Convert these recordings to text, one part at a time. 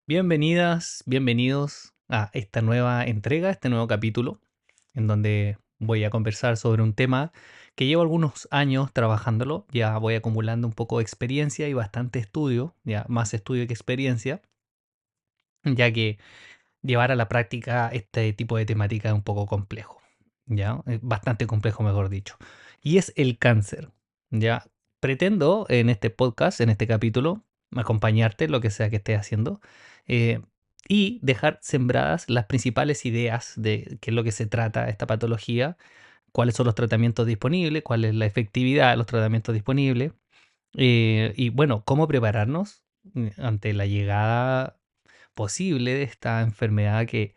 Bienvenidas, bienvenidos a esta nueva entrega, este nuevo capítulo, en donde voy a conversar sobre un tema que llevo algunos años trabajándolo. Ya voy acumulando un poco de experiencia y bastante estudio, ya más estudio que experiencia, ya que llevar a la práctica este tipo de temática es un poco complejo, ya, bastante complejo, mejor dicho. Y es el cáncer, ya. Pretendo en este podcast, en este capítulo, acompañarte en lo que sea que estés haciendo, eh, y dejar sembradas las principales ideas de qué es lo que se trata esta patología, cuáles son los tratamientos disponibles, cuál es la efectividad de los tratamientos disponibles, y bueno, cómo prepararnos ante la llegada posible de esta enfermedad que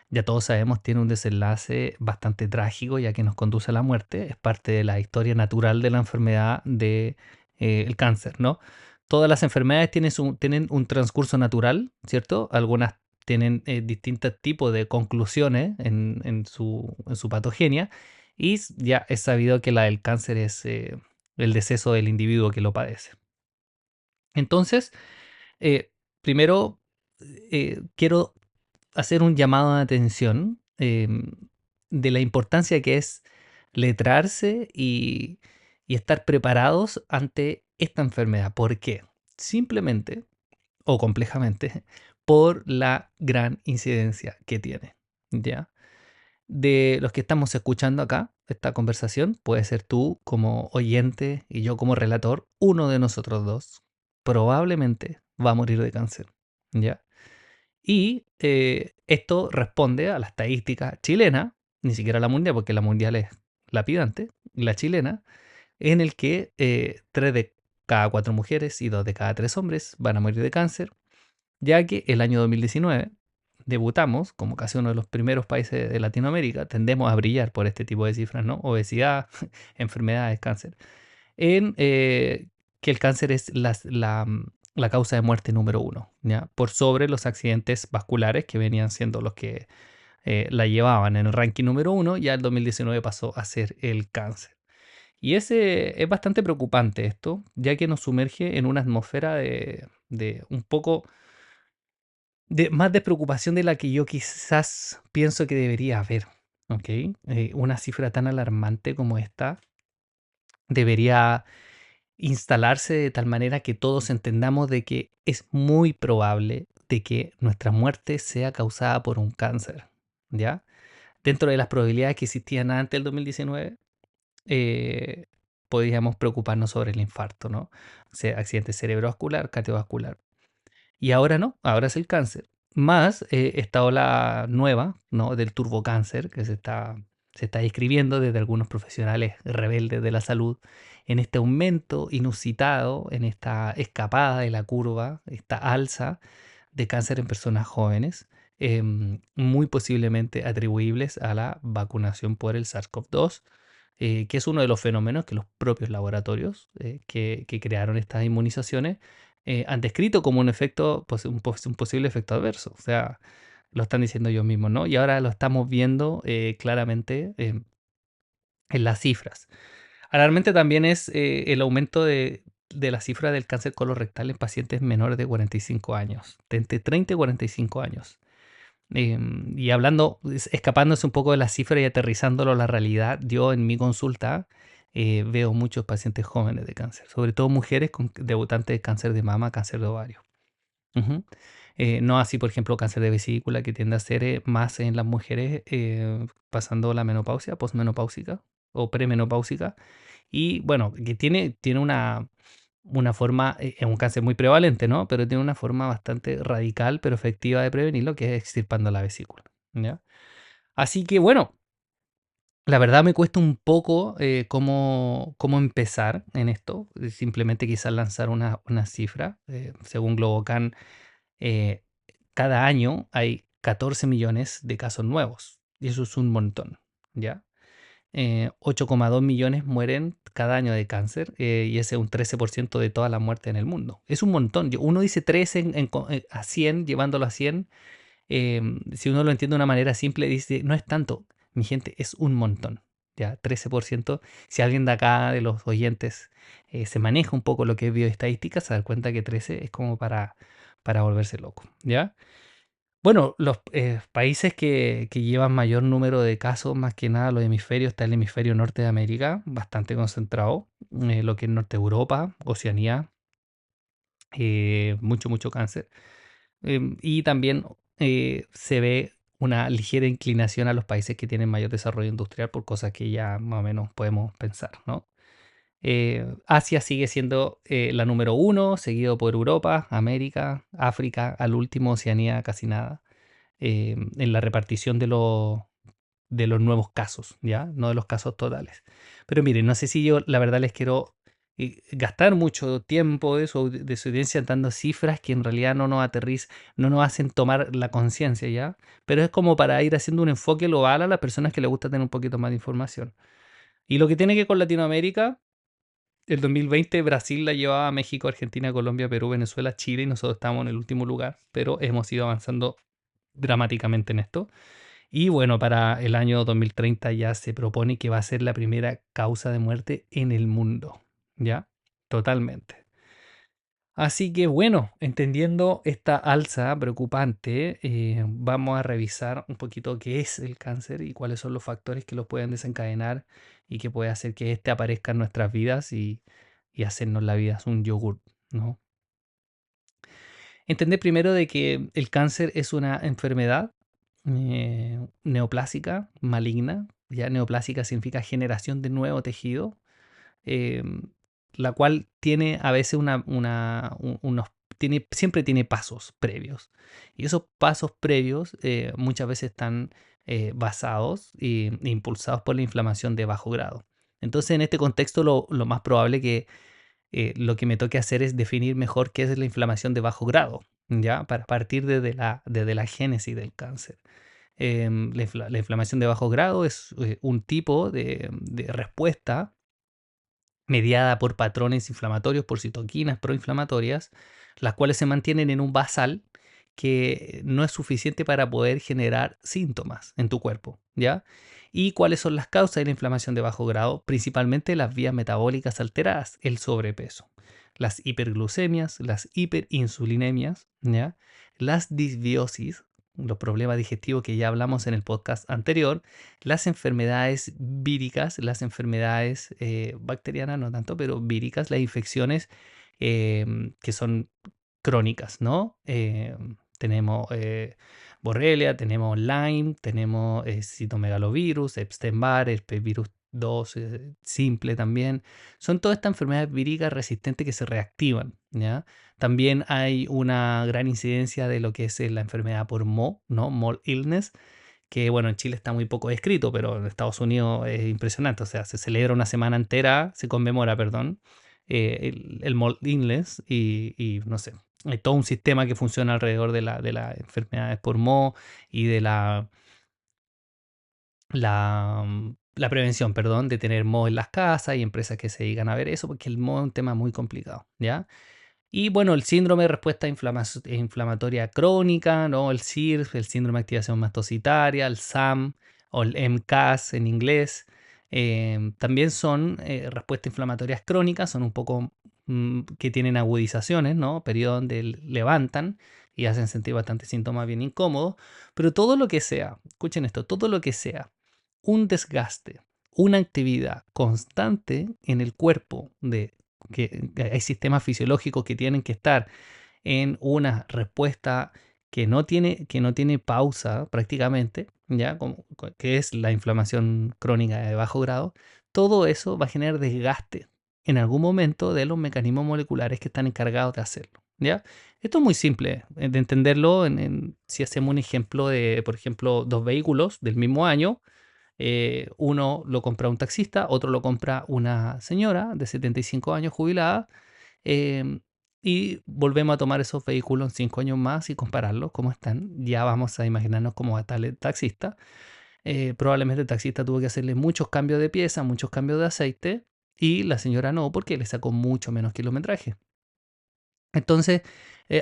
ya todos sabemos tiene un desenlace bastante trágico, ya que nos conduce a la muerte. Es parte de la historia natural de la enfermedad de el cáncer, ¿no? Todas las enfermedades tienen un transcurso natural, ¿cierto? Algunas tienen distintos tipos de conclusiones en su patogenia, y ya es sabido que la del cáncer es el deceso del individuo que lo padece. Entonces, eh, primero quiero hacer un llamado de atención de la importancia que es letrarse y estar preparados ante esta enfermedad. ¿Por qué? Simplemente o complejamente por la gran incidencia que tiene. ¿Ya? De los que estamos escuchando acá, esta conversación, puede ser tú como oyente y yo como relator, uno de nosotros dos probablemente va a morir de cáncer. ¿Ya? Y esto responde a la estadística chilena, ni siquiera la mundial, porque la mundial es lapidante, la chilena, en el que 3 de cada 4 mujeres y 2 de cada 3 hombres van a morir de cáncer, ya que el año 2019 debutamos como casi uno de los primeros países de Latinoamérica, tendemos a brillar por este tipo de cifras, ¿no? Obesidad, enfermedades, cáncer, en que el cáncer es la causa de muerte número uno, ¿ya? Por sobre los accidentes vasculares que venían siendo los que la llevaban en el ranking número uno, ya el 2019 pasó a ser el cáncer. Y es bastante preocupante esto, ya que nos sumerge en una atmósfera de un poco de más de preocupación de la que yo quizás pienso que debería haber, ¿ok? Una cifra tan alarmante como esta debería instalarse de tal manera que todos entendamos de que es muy probable de que nuestra muerte sea causada por un cáncer, ¿ya? Dentro de las probabilidades que existían antes del 2019, eh, podríamos preocuparnos sobre el infarto, ¿no? O sea, accidente cerebrovascular, cardiovascular. Y ahora no, ahora es el cáncer. Más esta ola nueva, ¿no? Del turbocáncer que se está describiendo desde algunos profesionales rebeldes de la salud en este aumento inusitado, en esta escapada de la curva, esta alza de cáncer en personas jóvenes, muy posiblemente atribuibles a la vacunación por el SARS-CoV-2, que es uno de los fenómenos que los propios laboratorios que crearon estas inmunizaciones han descrito como un efecto, un posible efecto adverso. O sea, lo están diciendo ellos mismos, ¿no? Y ahora lo estamos viendo claramente en las cifras. Alarmante también es el aumento de la cifra del cáncer colorectal en pacientes menores de 45 años, de entre 30 y 45 años. Y hablando, escapándose un poco de la cifra y aterrizándolo a la realidad, yo en mi consulta veo muchos pacientes jóvenes de cáncer, sobre todo mujeres con debutantes de cáncer de mama, cáncer de ovario. Ujú. No así, por ejemplo, cáncer de vesícula, que tiende a ser más en las mujeres pasando la menopausia, posmenopáusica o premenopáusica. Y bueno, que tiene una forma, es un cáncer muy prevalente, ¿no? Pero tiene una forma bastante radical, pero efectiva de prevenirlo, que es extirpando la vesícula, ¿ya? Así que bueno, la verdad me cuesta un poco cómo empezar en esto. Simplemente quizás lanzar una cifra. Según Globocan, eh, cada año hay 14 millones de casos nuevos. Y eso es un montón, ¿ya? 8,2 millones mueren cada año de cáncer, y ese es un 13% de toda la muerte en el mundo. Es un montón. Uno dice 13 a 100, llevándolo a 100. Si uno lo entiende de una manera simple, dice, no es tanto, mi gente, es un montón. Ya, 13%. Si alguien de acá, de los oyentes, se maneja un poco lo que es bioestadística, se da cuenta que 13 es como para volverse loco, ¿ya? Bueno, los países que llevan mayor número de casos, más que nada los hemisferios, está el hemisferio norte de América, bastante concentrado, lo que es norte de Europa, Oceanía, mucho cáncer. Y también se ve una ligera inclinación a los países que tienen mayor desarrollo industrial por cosas que ya más o menos podemos pensar, ¿no? Asia sigue siendo la número uno, seguido por Europa, América, África, al último Oceanía casi nada, en la repartición de los nuevos casos, ¿ya? No de los casos totales. Pero miren, no sé si yo la verdad les quiero gastar mucho tiempo de su audiencia dando cifras que en realidad no nos hacen tomar la conciencia, ¿ya? Pero es como para ir haciendo un enfoque global a las personas que les gusta tener un poquito más de información. Y lo que tiene que ver con Latinoamérica, el 2020 Brasil la llevaba a México, Argentina, Colombia, Perú, Venezuela, Chile y nosotros estamos en el último lugar, pero hemos ido avanzando dramáticamente en esto. Y bueno, para el año 2030 ya se propone que va a ser la primera causa de muerte en el mundo, ¿ya? Totalmente. Así que bueno, entendiendo esta alza preocupante, vamos a revisar un poquito qué es el cáncer y cuáles son los factores que lo pueden desencadenar y que puede hacer que este aparezca en nuestras vidas y hacernos la vida un yogur, ¿no? Entender primero de que el cáncer es una enfermedad neoplásica, maligna. Ya neoplásica significa generación de nuevo tejido, em, la cual tiene a veces siempre tiene pasos previos. Y esos pasos previos muchas veces están basados e impulsados por la inflamación de bajo grado. Entonces, en este contexto, lo más probable que lo que me toque hacer es definir mejor qué es la inflamación de bajo grado, ¿ya? Para partir desde la génesis del cáncer. La inflamación de bajo grado es un tipo de respuesta mediada por patrones inflamatorios, por citoquinas proinflamatorias, las cuales se mantienen en un basal que no es suficiente para poder generar síntomas en tu cuerpo, ¿ya? ¿Y cuáles son las causas de la inflamación de bajo grado? Principalmente las vías metabólicas alteradas, el sobrepeso, las hiperglucemias, las hiperinsulinemias, ¿ya? Las disbiosis, los problemas digestivos que ya hablamos en el podcast anterior, las enfermedades víricas, las enfermedades bacterianas, no tanto, pero víricas, las infecciones que son crónicas, ¿no? Tenemos Borrelia, tenemos Lyme, tenemos citomegalovirus, Epstein-Barr, herpes virus 2 simple también. Son todas estas enfermedades víricas resistentes que se reactivan, ¿ya? También hay una gran incidencia de lo que es la enfermedad por Mo, ¿no? Mold illness, que bueno, en Chile está muy poco descrito, pero en Estados Unidos es impresionante. O sea, se celebra una semana entera, se conmemora, perdón, el Mold Illness y no sé, hay todo un sistema que funciona alrededor de la enfermedades por moho y de la prevención, perdón, de tener moho en las casas y empresas que se dedican a ver eso, porque el moho es un tema muy complicado, ¿ya? Y bueno, el síndrome de respuesta inflamatoria crónica, ¿no? El SIRS, el síndrome de activación mastocitaria, el SAM o el MCAS en inglés, también son respuestas inflamatorias crónicas, son un poco que tienen agudizaciones, ¿no? Periodos donde levantan y hacen sentir bastantes síntomas bien incómodos, pero todo lo que sea, escuchen esto, todo lo que sea un desgaste, una actividad constante en el cuerpo que hay sistemas fisiológicos que tienen que estar en una respuesta que no tiene pausa prácticamente, ¿ya? Que es la inflamación crónica de bajo grado, todo eso va a generar desgaste en algún momento de los mecanismos moleculares que están encargados de hacerlo, ¿ya? Esto es muy simple de entenderlo si hacemos un ejemplo de, por ejemplo, dos vehículos del mismo año. Uno lo compra un taxista, otro lo compra una señora de 75 años jubilada, em, y volvemos a tomar esos vehículos en 5 años más y compararlos, cómo están. Ya vamos a imaginarnos cómo va a estar el taxista. Probablemente el taxista tuvo que hacerle muchos cambios de pieza, muchos cambios de aceite, y la señora no, porque le sacó mucho menos kilometraje. Entonces,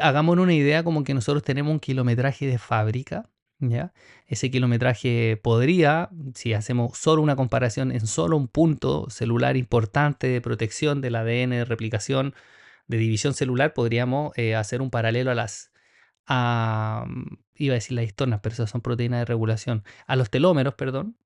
hagámonos una idea como que nosotros tenemos un kilometraje de fábrica, ¿ya? Ese kilometraje podría, si hacemos solo una comparación en solo un punto celular importante de protección del ADN, de replicación de división celular, podríamos hacer un paralelo a iba a decir las histonas, pero esas son proteínas de regulación, a los telómeros, perdón,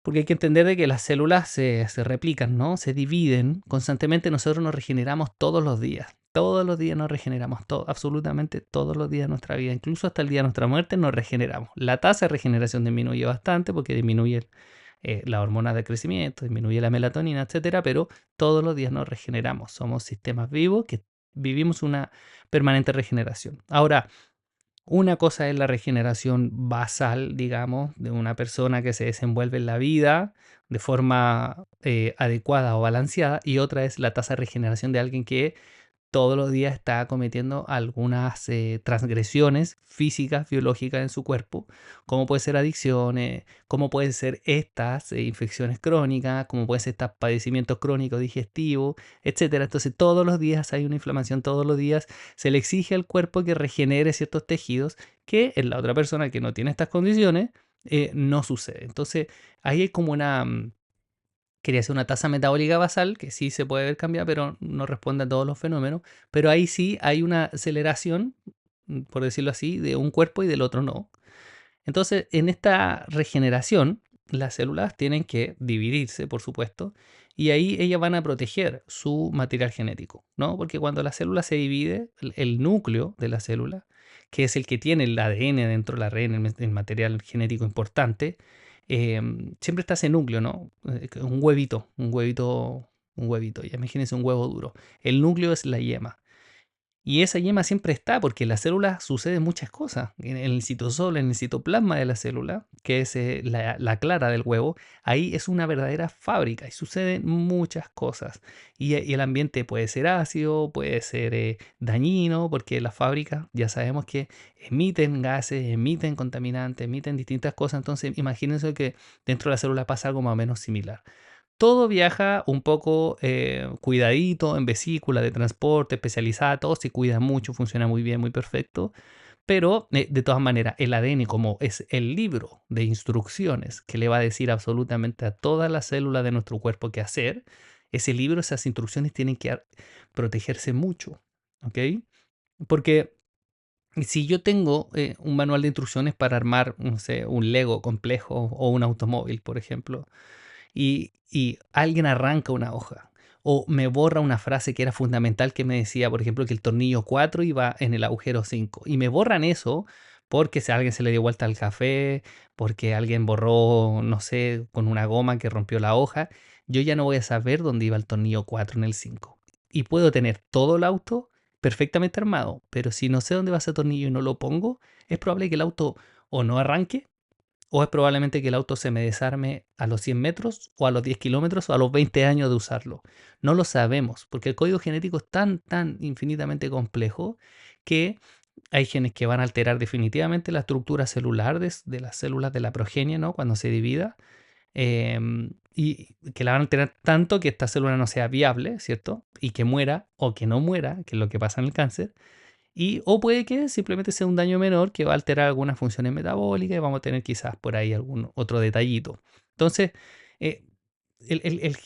porque hay que entender de que las células se replican, ¿no? Se dividen constantemente. Nosotros nos regeneramos todos los días. Todos los días nos regeneramos, absolutamente todos los días de nuestra vida, incluso hasta el día de nuestra muerte nos regeneramos. La tasa de regeneración disminuye bastante porque disminuye la hormona de crecimiento, disminuye la melatonina, etcétera, pero todos los días nos regeneramos. Somos sistemas vivos que vivimos una permanente regeneración. Ahora, una cosa es la regeneración basal, digamos, de una persona que se desenvuelve en la vida de forma adecuada o balanceada, y otra es la tasa de regeneración de alguien que todos los días está cometiendo algunas transgresiones físicas, biológicas en su cuerpo, como puede ser adicciones, como pueden ser estas infecciones crónicas, como pueden ser estos padecimientos crónicos digestivos, etcétera. Entonces todos los días hay una inflamación, todos los días se le exige al cuerpo que regenere ciertos tejidos que en la otra persona que no tiene estas condiciones no sucede. Entonces ahí hay como quería hacer una tasa metabólica basal, que sí se puede ver cambiar, pero no responde a todos los fenómenos. Pero ahí sí hay una aceleración, por decirlo así, de un cuerpo y del otro no. Entonces, en esta regeneración, las células tienen que dividirse, por supuesto, y ahí ellas van a proteger su material genético, ¿no? Porque cuando la célula se divide, el núcleo de la célula, que es el que tiene el ADN dentro del ARN, el material genético importante, siempre está ese núcleo, ¿no? Un huevito, un huevito. Ya imagínense un huevo duro. El núcleo es la yema. Y esa yema siempre está porque en la célula suceden muchas cosas. En el citosol, en el citoplasma de la célula, que es la clara del huevo, ahí es una verdadera fábrica y suceden muchas cosas. Y el ambiente puede ser ácido, puede ser dañino, porque las fábricas ya sabemos que emiten gases, emiten contaminantes, emiten distintas cosas. Entonces imagínense que dentro de la célula pasa algo más o menos similar. Todo viaja un poco cuidadito en vesícula de transporte especializada, todo se cuida mucho, funciona muy bien, muy perfecto, pero de todas maneras el ADN, como es el libro de instrucciones que le va a decir absolutamente a todas las células de nuestro cuerpo qué hacer, ese libro, esas instrucciones tienen que protegerse mucho, ¿ok? Porque si yo tengo un manual de instrucciones para armar, no sé, un Lego complejo o un automóvil, por ejemplo, y alguien arranca una hoja o me borra una frase que era fundamental que me decía, por ejemplo, que el tornillo 4 iba en el agujero 5 y me borran eso porque si a alguien se le dio vuelta al café, porque alguien borró, no sé, con una goma que rompió la hoja, yo ya no voy a saber dónde iba el tornillo 4 en el 5. Y puedo tener todo el auto perfectamente armado, pero si no sé dónde va ese tornillo y no lo pongo, es probable que el auto o no arranque o es probablemente que el auto se me desarme a los 100 metros o a los 10 kilómetros o a los 20 años de usarlo. No lo sabemos, porque el código genético es tan infinitamente complejo que hay genes que van a alterar definitivamente la estructura celular de las células de la progenie, ¿no? Cuando se divida, y que la van a alterar tanto que esta célula no sea viable, ¿cierto? Y que muera o que no muera, que es lo que pasa en el cáncer. O puede que simplemente sea un daño menor que va a alterar algunas funciones metabólicas y vamos a tener quizás por ahí algún otro detallito. Entonces, eh,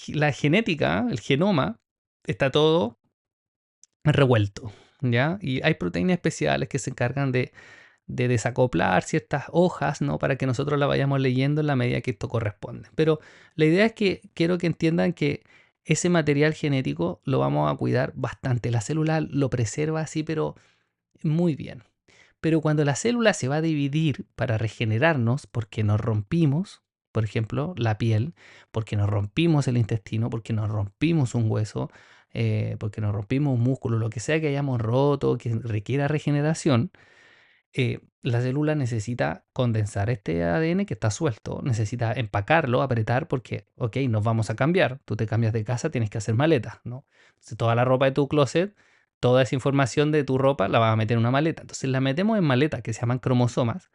la genética, el genoma, está todo revuelto, ¿ya? Y hay proteínas especiales que se encargan de desacoplar ciertas hojas, ¿no? Para que nosotros la vayamos leyendo en la medida que esto corresponde. Pero la idea es que quiero que entiendan que ese material genético lo vamos a cuidar bastante. La célula lo preserva así, pero muy bien. Pero cuando la célula se va a dividir para regenerarnos, porque nos rompimos, por ejemplo, la piel, porque nos rompimos el intestino, porque nos rompimos un hueso, porque nos rompimos un músculo, lo que sea que hayamos roto, que requiera regeneración, la célula necesita condensar este ADN que está suelto, necesita empacarlo, apretar, porque, ok, nos vamos a cambiar. Tú te cambias de casa, tienes que hacer maletas, ¿no? Entonces, toda la ropa de tu closet, toda esa información de tu ropa la vas a meter en una maleta. Entonces, la metemos en maletas que se llaman cromosomas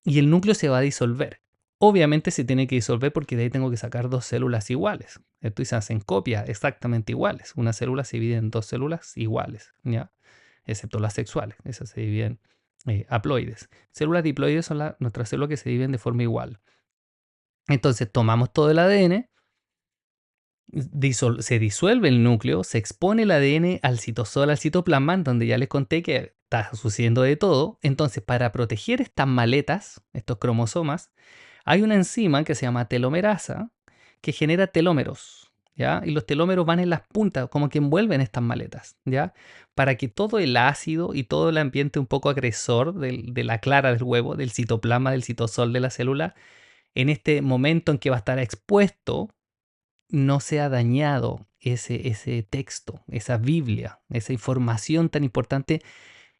y el núcleo se va a disolver. Obviamente se tiene que disolver porque de ahí tengo que sacar dos células iguales. Esto se hacen copias exactamente iguales. Una célula se divide en dos células iguales, ¿ya? Excepto las sexuales. Esas se dividen haploides. Células diploides son nuestras células que se dividen de forma igual. Entonces tomamos todo el ADN se disuelve el núcleo, se expone el ADN al citosol, al citoplasma, donde ya les conté que está sucediendo de todo. Entonces, para proteger estas maletas, estos cromosomas, hay una enzima que se llama telomerasa que genera telómeros, ¿ya? Y los telómeros van en las puntas, como que envuelven estas maletas, ¿ya? Para que todo el ácido y todo el ambiente un poco agresor de la clara del huevo, del citoplasma, del citosol de la célula, en este momento en que va a estar expuesto, no sea dañado ese texto, esa Biblia, esa información tan importante.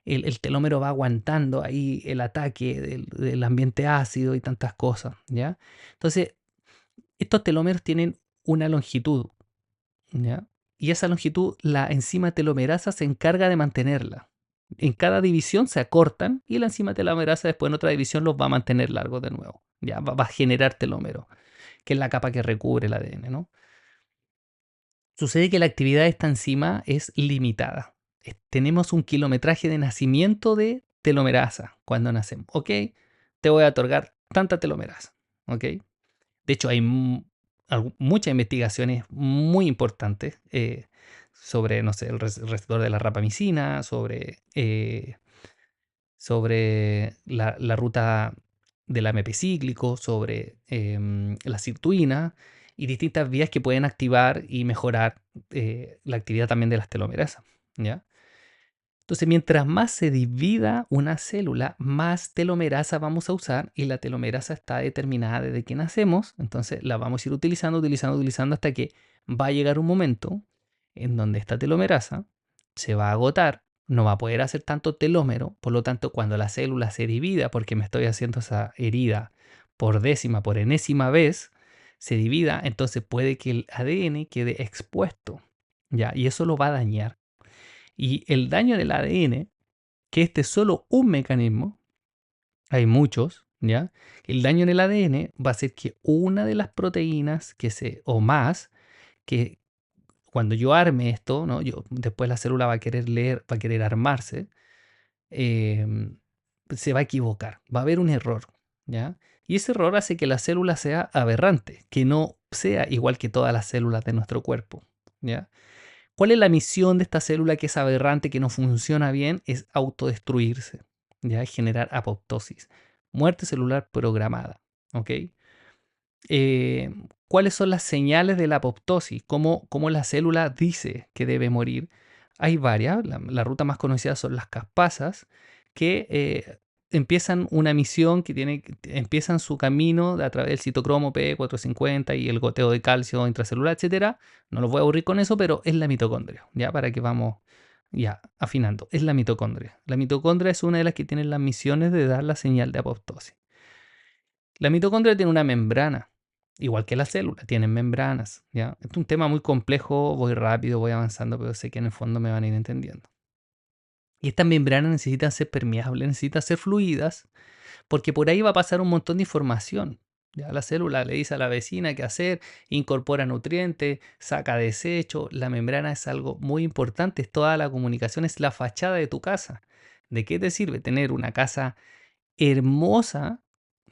El telómero va aguantando ahí el ataque del ambiente ácido y tantas cosas, ¿ya? Entonces, estos telómeros tienen una longitud, ¿ya? Y esa longitud, la enzima telomerasa se encarga de mantenerla. En cada división se acortan y la enzima telomerasa después en otra división los va a mantener largos de nuevo. Ya va a generar telómero, que es la capa que recubre el ADN, ¿no? Sucede que la actividad de esta enzima es limitada. Tenemos un kilometraje de nacimiento de telomerasa cuando nacemos. ¿Ok? Te voy a otorgar tanta telomerasa. ¿Ok? De hecho, hay muchas investigaciones muy importantes sobre, no sé, el receptor de la rapamicina, sobre la ruta del AMP cíclico, sobre la sirtuina y distintas vías que pueden activar y mejorar la actividad también de las telomerasas, ¿ya? Entonces, mientras más se divida una célula, más telomerasa vamos a usar y la telomerasa está determinada desde que nacemos, entonces la vamos a ir utilizando, utilizando, utilizando hasta que va a llegar un momento en donde esta telomerasa se va a agotar, no va a poder hacer tanto telómero, por lo tanto cuando la célula se divida, porque me estoy haciendo esa herida por décima, por enésima vez, se divida, entonces puede que el ADN quede expuesto, ¿ya? Y eso lo va a dañar. Y el daño en el ADN, que este es solo un mecanismo, hay muchos, ¿ya? El daño en el ADN va a ser que una de las proteínas o más, que cuando yo arme esto, ¿no? Después la célula va a querer leer, va a querer armarse, em, se va a equivocar, va a haber un error, ¿ya? Y ese error hace que la célula sea aberrante, que no sea igual que todas las células de nuestro cuerpo, ¿ya? ¿Cuál es la misión de esta célula que es aberrante, que no funciona bien? Es autodestruirse, ¿ya? Es generar apoptosis, muerte celular programada, ¿ok? Eh, ¿Cuáles son las señales de la apoptosis? ¿Cómo la célula dice que debe morir? Hay varias. La ruta más conocida son las caspasas, que empiezan una misión empiezan su camino a través del citocromo P450 y el goteo de calcio intracelular, etcétera. No los voy a aburrir con eso, pero es la mitocondria, ya para que vamos ya afinando. Es la mitocondria. La mitocondria es una de las que tiene las misiones de dar la señal de apoptosis. La mitocondria tiene una membrana, igual que la célula, tienen membranas, ¿ya? Esto es un tema muy complejo, voy rápido, voy avanzando, pero sé que en el fondo me van a ir entendiendo. Y estas membranas necesitan ser permeables, necesitan ser fluidas, porque por ahí va a pasar un montón de información. Ya la célula le dice a la vecina qué hacer, incorpora nutrientes, saca desechos. La membrana es algo muy importante, es toda la comunicación, es la fachada de tu casa. ¿De qué te sirve tener una casa hermosa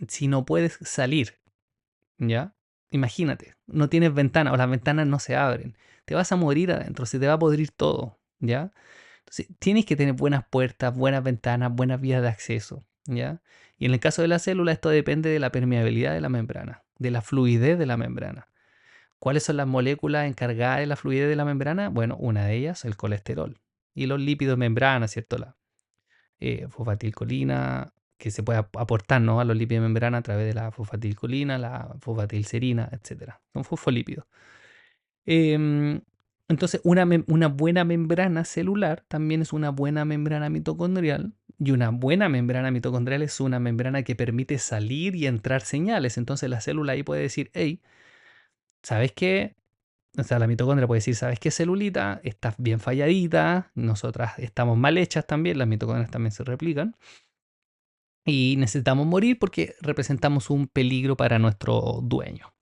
si no puedes salir? ¿Ya? Imagínate, no tienes ventana o las ventanas no se abren. Te vas a morir adentro, se te va a podrir todo, ¿ya? Entonces, tienes que tener buenas puertas, buenas ventanas, buenas vías de acceso, ¿ya? Y en el caso de la célula, esto depende de la permeabilidad de la membrana, de la fluidez de la membrana. ¿Cuáles son las moléculas encargadas de la fluidez de la membrana? Bueno, una de ellas, el colesterol. Y los lípidos membrana, ¿cierto? La fosfatilcolina, que se puede aportar, ¿no?, a los lípidos de membrana a través de la fosfatilcolina, la fosfatilserina, etcétera. Son fosfolípidos. Em, entonces, una buena membrana celular también es una buena membrana mitocondrial. Y una buena membrana mitocondrial es una membrana que permite salir y entrar señales. Entonces, la célula ahí puede decir, hey, ¿sabes qué? O sea, la mitocondria puede decir, ¿sabes qué, celulita? Estás bien falladita, nosotras estamos mal hechas también, las mitocondrias también se replican. Y necesitamos morir porque representamos un peligro para nuestro dueño.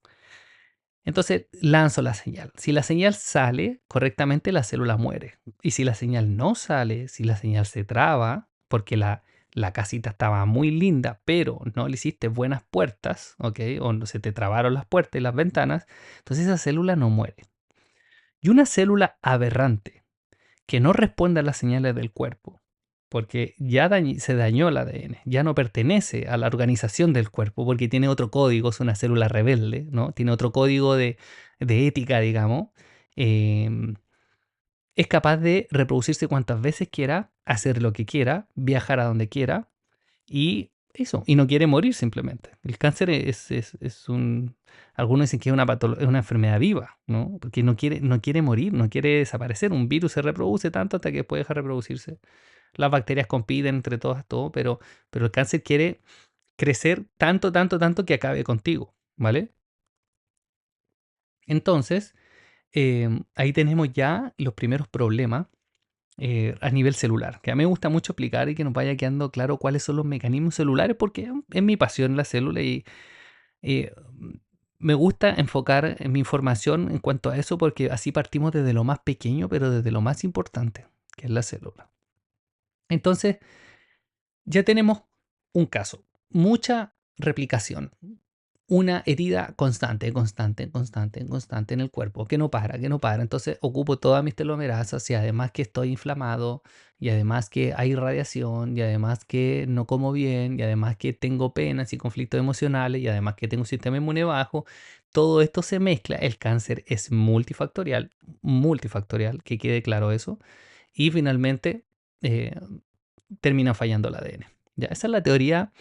Entonces lanzo la señal. Si la señal sale correctamente, la célula muere. Y si la señal no sale, si la señal se traba, porque la casita estaba muy linda, pero no le hiciste buenas puertas, ¿ok? O se te trabaron las puertas y las ventanas, entonces esa célula no muere. Y una célula aberrante que no responde a las señales del cuerpo, porque ya se dañó el ADN, ya no pertenece a la organización del cuerpo, porque tiene otro código, es una célula rebelde, ¿no? Tiene otro código de ética, digamos. em, es capaz de reproducirse cuantas veces quiera, hacer lo que quiera, viajar a donde quiera y eso, y no quiere morir simplemente. El cáncer es un... Algunos dicen que es es una enfermedad viva, ¿no? Porque no quiere morir, no quiere desaparecer. Un virus se reproduce tanto hasta que puede dejar de reproducirse. Las bacterias compiten entre todas, todo, pero el cáncer quiere crecer tanto, tanto, tanto que acabe contigo, ¿vale? Entonces, ahí tenemos ya los primeros problemas a nivel celular, que a mí me gusta mucho explicar y que nos vaya quedando claro cuáles son los mecanismos celulares, porque es mi pasión la célula y eh, me gusta enfocar en mi información en cuanto a eso, porque así partimos desde lo más pequeño, pero desde lo más importante, que es la célula. Entonces, ya tenemos un caso, mucha replicación, una herida constante, constante, constante, constante en el cuerpo, que no para, que no para. Entonces ocupo todas mis telomerasas y además que estoy inflamado y además que hay radiación y además que no como bien y además que tengo penas y conflictos emocionales y además que tengo un sistema inmune bajo. Todo esto se mezcla. El cáncer es multifactorial, multifactorial, que quede claro eso. Y finalmente eh, termina fallando el ADN. Ya, esa es la teoría,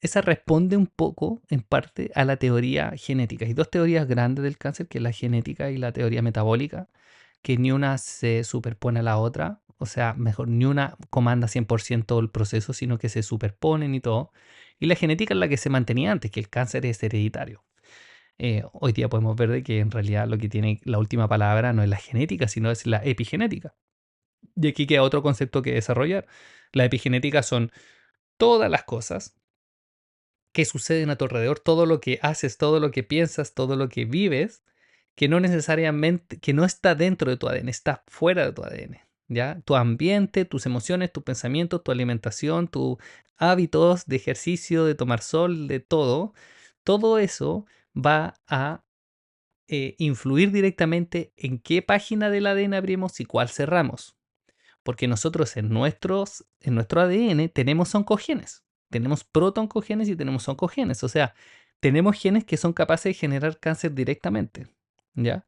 esa responde un poco, en parte, a la teoría genética. Hay dos teorías grandes del cáncer, que es la genética y la teoría metabólica, que ni una se superpone a la otra. O sea, mejor, ni una comanda 100% el proceso, sino que se superponen y todo. Y la genética es la que se mantenía antes, que el cáncer es hereditario. Hoy día podemos ver de que en realidad lo que tiene la última palabra no es la genética, sino es la epigenética. Y aquí queda otro concepto que desarrollar. La epigenética son todas las cosas que suceden a tu alrededor, todo lo que haces, todo lo que piensas, todo lo que vives, que no necesariamente, que no está dentro de tu ADN, está fuera de tu ADN. ¿Ya? Tu ambiente, tus emociones, tus pensamientos, tu alimentación, tus hábitos de ejercicio, de tomar sol, de todo eso va a influir directamente en qué página del ADN abrimos y cuál cerramos. Porque nosotros en nuestro ADN tenemos oncogenes. Tenemos protoncogenes y tenemos oncogenes. O sea, tenemos genes que son capaces de generar cáncer directamente. ¿Ya?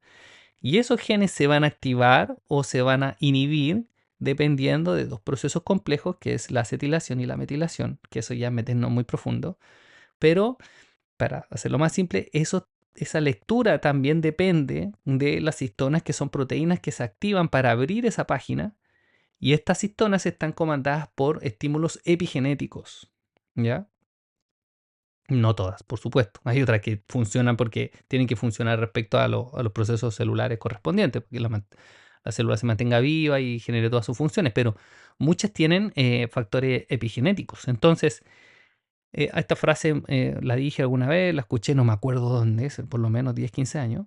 Y esos genes se van a activar o se van a inhibir dependiendo de dos procesos complejos, que es la acetilación y la metilación, que eso ya meternos muy profundo. Pero para hacerlo más simple, esa lectura también depende de las histonas, que son proteínas que se activan para abrir esa página y estas histonas están comandadas por estímulos epigenéticos, ¿ya? No todas, por supuesto. Hay otras que funcionan porque tienen que funcionar respecto a los procesos celulares correspondientes, porque la célula se mantenga viva y genere todas sus funciones, pero muchas tienen factores epigenéticos. Entonces, a esta frase la dije alguna vez, la escuché, no me acuerdo dónde es, por lo menos 10 15 años.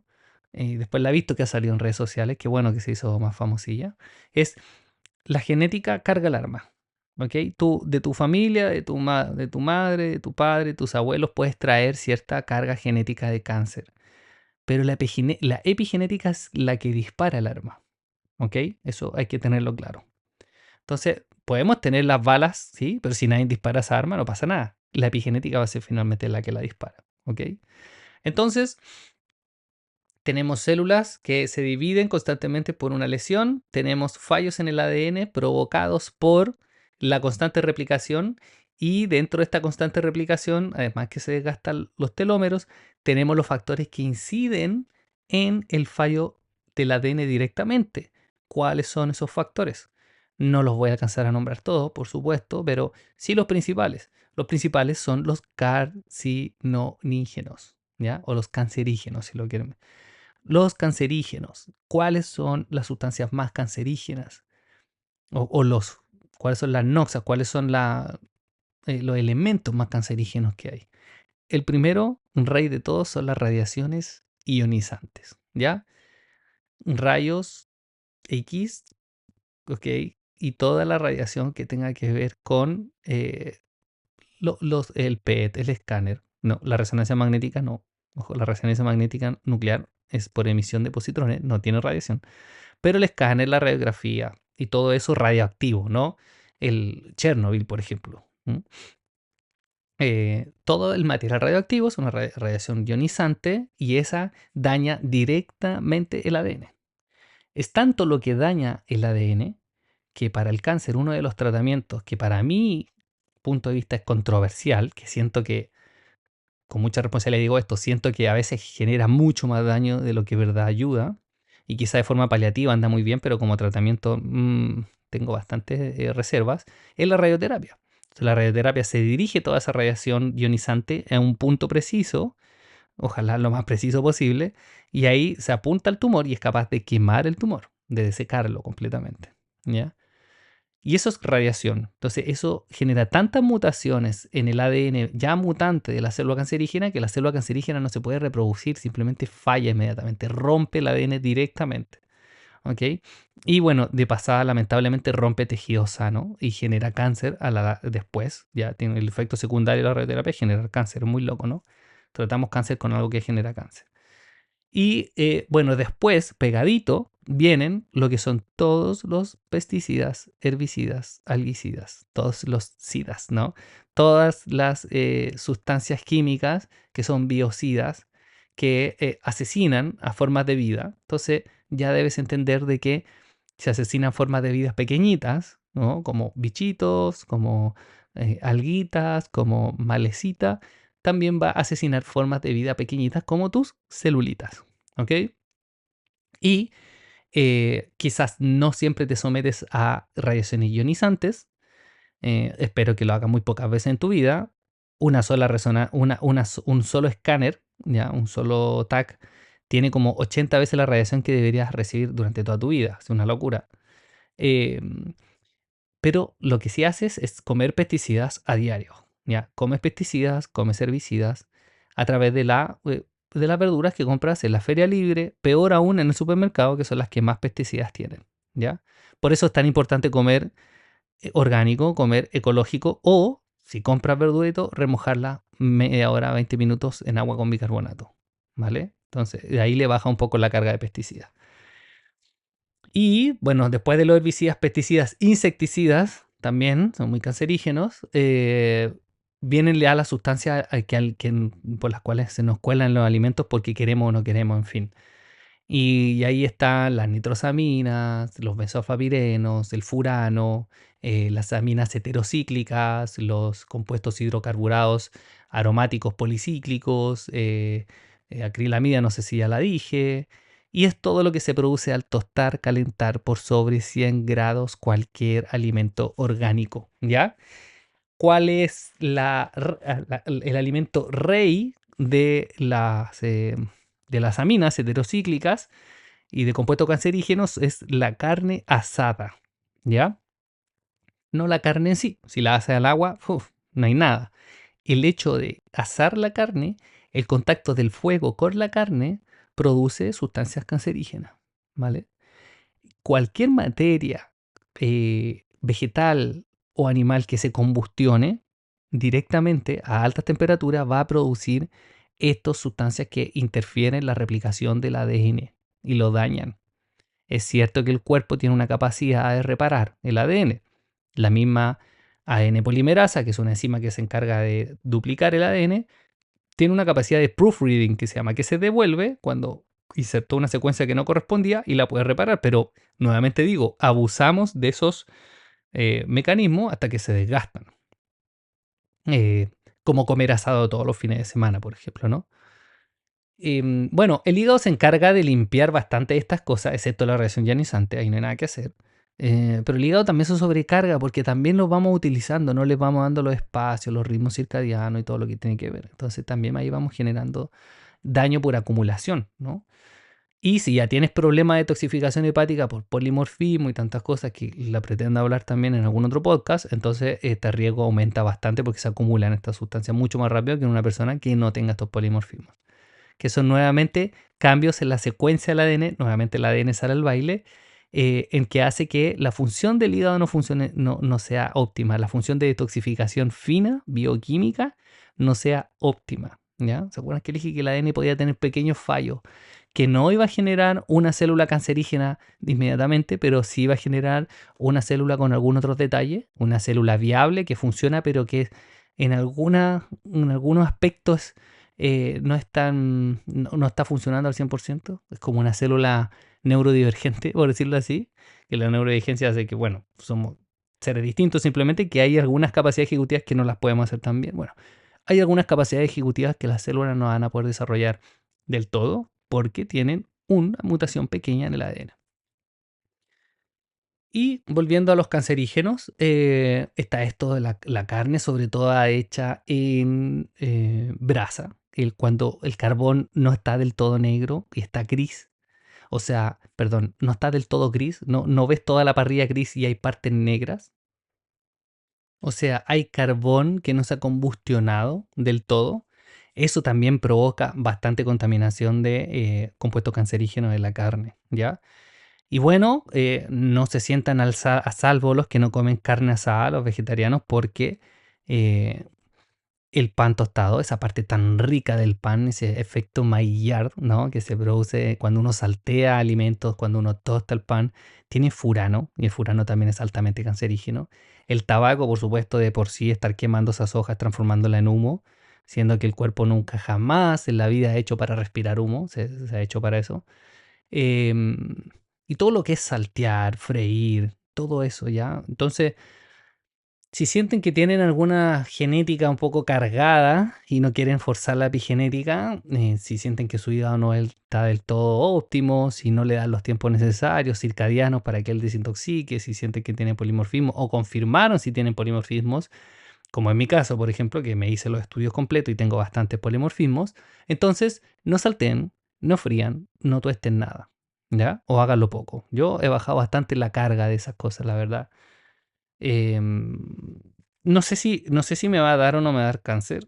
Y después la he visto que ha salido en redes sociales, que bueno que se hizo más famosilla. Es la genética carga el arma. ¿Ok? Tú, de tu familia, de tu madre, de tu padre, tus abuelos, puedes traer cierta carga genética de cáncer. Pero la epigenética es la que dispara el arma. ¿Ok? Eso hay que tenerlo claro. Entonces, podemos tener las balas, ¿sí? Pero si nadie dispara esa arma, no pasa nada. La epigenética va a ser finalmente la que la dispara. ¿Ok? Entonces, tenemos células que se dividen constantemente por una lesión, tenemos fallos en el ADN provocados por la constante replicación y dentro de esta constante replicación, además que se desgastan los telómeros, tenemos los factores que inciden en el fallo del ADN directamente. ¿Cuáles son esos factores? No los voy a alcanzar a nombrar todos, por supuesto, pero sí los principales. Los principales son los carcinonígenos, ¿ya? O los cancerígenos, si lo quieren. Los cancerígenos. ¿Cuáles son las sustancias más cancerígenas? ¿Cuáles son las noxas? ¿Cuáles son los elementos más cancerígenos que hay? El primero, un rey de todos, son las radiaciones ionizantes. ¿Ya? Rayos X, ¿ok? Y toda la radiación que tenga que ver con el PET, el escáner. No, la resonancia magnética no. Ojo, la resonancia magnética nuclear es por emisión de positrones, no tiene radiación, pero el escáner, la radiografía y todo eso radioactivo, ¿no? El Chernobyl, por ejemplo. Todo el material radioactivo es una radiación ionizante y esa daña directamente el ADN. Es tanto lo que daña el ADN que para el cáncer uno de los tratamientos que para mi punto de vista es controversial, que siento que con mucha responsabilidad digo esto, siento que a veces genera mucho más daño de lo que verdad ayuda y quizá de forma paliativa anda muy bien, pero como tratamiento tengo bastantes reservas, es la radioterapia. Entonces, la radioterapia se dirige toda esa radiación ionizante a un punto preciso, ojalá lo más preciso posible, y ahí se apunta al tumor y es capaz de quemar el tumor, de desecarlo completamente. ¿Ya? Y eso es radiación. Entonces, eso genera tantas mutaciones en el ADN ya mutante de la célula cancerígena que la célula cancerígena no se puede reproducir, simplemente falla inmediatamente, rompe el ADN directamente. ¿Ok? Y bueno, de pasada, lamentablemente, rompe tejido sano y genera cáncer después. Ya tiene el efecto secundario de la radioterapia, generar cáncer. Muy loco, ¿no? Tratamos cáncer con algo que genera cáncer. Y bueno, después, pegadito, vienen lo que son todos los pesticidas, herbicidas, algicidas, todos los sidas, ¿no? Todas las sustancias químicas que son biocidas, que asesinan a formas de vida. Entonces ya debes entender de que se asesinan formas de vida pequeñitas, ¿no? Como bichitos, como alguitas, como malecita, también va a asesinar formas de vida pequeñitas como tus celulitas. ¿Ok? Y quizás no siempre te sometes a radiaciones ionizantes. Espero que lo hagas muy pocas veces en tu vida. Una sola un solo escáner, ¿ya? Un solo TAC, tiene como 80 veces la radiación que deberías recibir durante toda tu vida. Es una locura. Em, pero lo que sí haces es comer pesticidas a diario. ¿Ya? Comes pesticidas, comes herbicidas a través de las verduras que compras en la feria libre, peor aún en el supermercado, que son las que más pesticidas tienen. ¿Ya? Por eso es tan importante comer orgánico, comer ecológico o, si compras verdurito, remojarla media hora, 20 minutos en agua con bicarbonato. ¿Vale? Entonces, de ahí le baja un poco la carga de pesticidas. Y bueno, después de los herbicidas, pesticidas, insecticidas, también son muy cancerígenos, vienen ya las sustancias por las cuales se nos cuelan los alimentos porque queremos o no queremos, en fin. Y ahí están las nitrosaminas, los benzoafapirenos, el furano, las aminas heterocíclicas, los compuestos hidrocarburados aromáticos policíclicos, acrilamida, no sé si ya la dije. Y es todo lo que se produce al tostar, calentar por sobre 100 grados cualquier alimento orgánico. ¿Ya? ¿Cuál es el alimento rey de las aminas heterocíclicas y de compuestos cancerígenos? Es la carne asada, ¿ya? No la carne en sí. Si la haces al agua, no hay nada. El hecho de asar la carne, el contacto del fuego con la carne, produce sustancias cancerígenas, ¿vale? Cualquier materia vegetal o animal que se combustione directamente a altas temperaturas va a producir estas sustancias que interfieren en la replicación del ADN y lo dañan. Es cierto que el cuerpo tiene una capacidad de reparar el ADN. La misma ADN polimerasa, que es una enzima que se encarga de duplicar el ADN, tiene una capacidad de proofreading que se llama, que se devuelve cuando insertó una secuencia que no correspondía y la puede reparar. Pero nuevamente digo, abusamos de esos mecanismos hasta que se desgastan. Como comer asado todos los fines de semana, por ejemplo, ¿no? Bueno, el hígado se encarga de limpiar bastante estas cosas, excepto la reacción ionizante, ahí no hay nada que hacer. Pero el hígado también se sobrecarga porque también lo vamos utilizando, no les vamos dando los espacios, los ritmos circadianos y todo lo que tiene que ver. Entonces también ahí vamos generando daño por acumulación, ¿no? Y si ya tienes problemas de toxificación hepática por polimorfismo y tantas cosas que la pretendo hablar también en algún otro podcast, entonces este riesgo aumenta bastante porque se acumulan estas sustancias mucho más rápido que en una persona que no tenga estos polimorfismos. Que son nuevamente cambios en la secuencia del ADN, nuevamente el ADN sale al baile, en que hace que la función del hígado no funcione, no sea óptima, la función de detoxificación fina, bioquímica, no sea óptima. ¿Ya? ¿Se acuerdan que dije que el ADN podía tener pequeños fallos? que no iba a generar una célula cancerígena inmediatamente, pero sí iba a generar una célula con algún otro detalle, una célula viable que funciona, pero que en algunos aspectos no está funcionando al 100%. Es como una célula neurodivergente, por decirlo así, que la neurodivergencia hace que, bueno, somos seres distintos, simplemente que hay algunas capacidades ejecutivas que no las podemos hacer tan bien. Bueno, hay algunas capacidades ejecutivas que las células no van a poder desarrollar del todo porque tienen una mutación pequeña en el ADN. Y volviendo a los cancerígenos, está esto de la carne, sobre todo hecha en brasa, cuando el carbón no está del todo negro y está gris. O sea, perdón, no está del todo gris, no ves toda la parrilla gris y hay partes negras. O sea, hay carbón que no se ha combustionado del todo. Eso también provoca bastante contaminación de compuestos cancerígenos en la carne, ¿ya? Y bueno, no se sientan a salvo los que no comen carne asada, los vegetarianos, porque eh, el pan tostado, esa parte tan rica del pan, ese efecto Maillard, ¿no? Que se produce cuando uno saltea alimentos, cuando uno tosta el pan, tiene furano, y el furano también es altamente cancerígeno. El tabaco, por supuesto, de por sí estar quemando esas hojas, transformándola en humo, siendo que el cuerpo nunca jamás en la vida ha hecho para respirar humo, se ha hecho para eso. Em, y todo lo que es saltear, freír, todo eso, ¿ya? Entonces, si sienten que tienen alguna genética un poco cargada y no quieren forzar la epigenética, si sienten que su hígado no está del todo óptimo, si no le dan los tiempos necesarios, circadianos para que él desintoxique, si sienten que tiene polimorfismo o confirmaron si tienen polimorfismos, como en mi caso, por ejemplo, que me hice los estudios completos y tengo bastantes polimorfismos, entonces no salten, no frían, no tuesten nada, ¿ya? O háganlo poco. Yo he bajado bastante la carga de esas cosas, la verdad. Em, no sé si me va a dar o no me va a dar cáncer.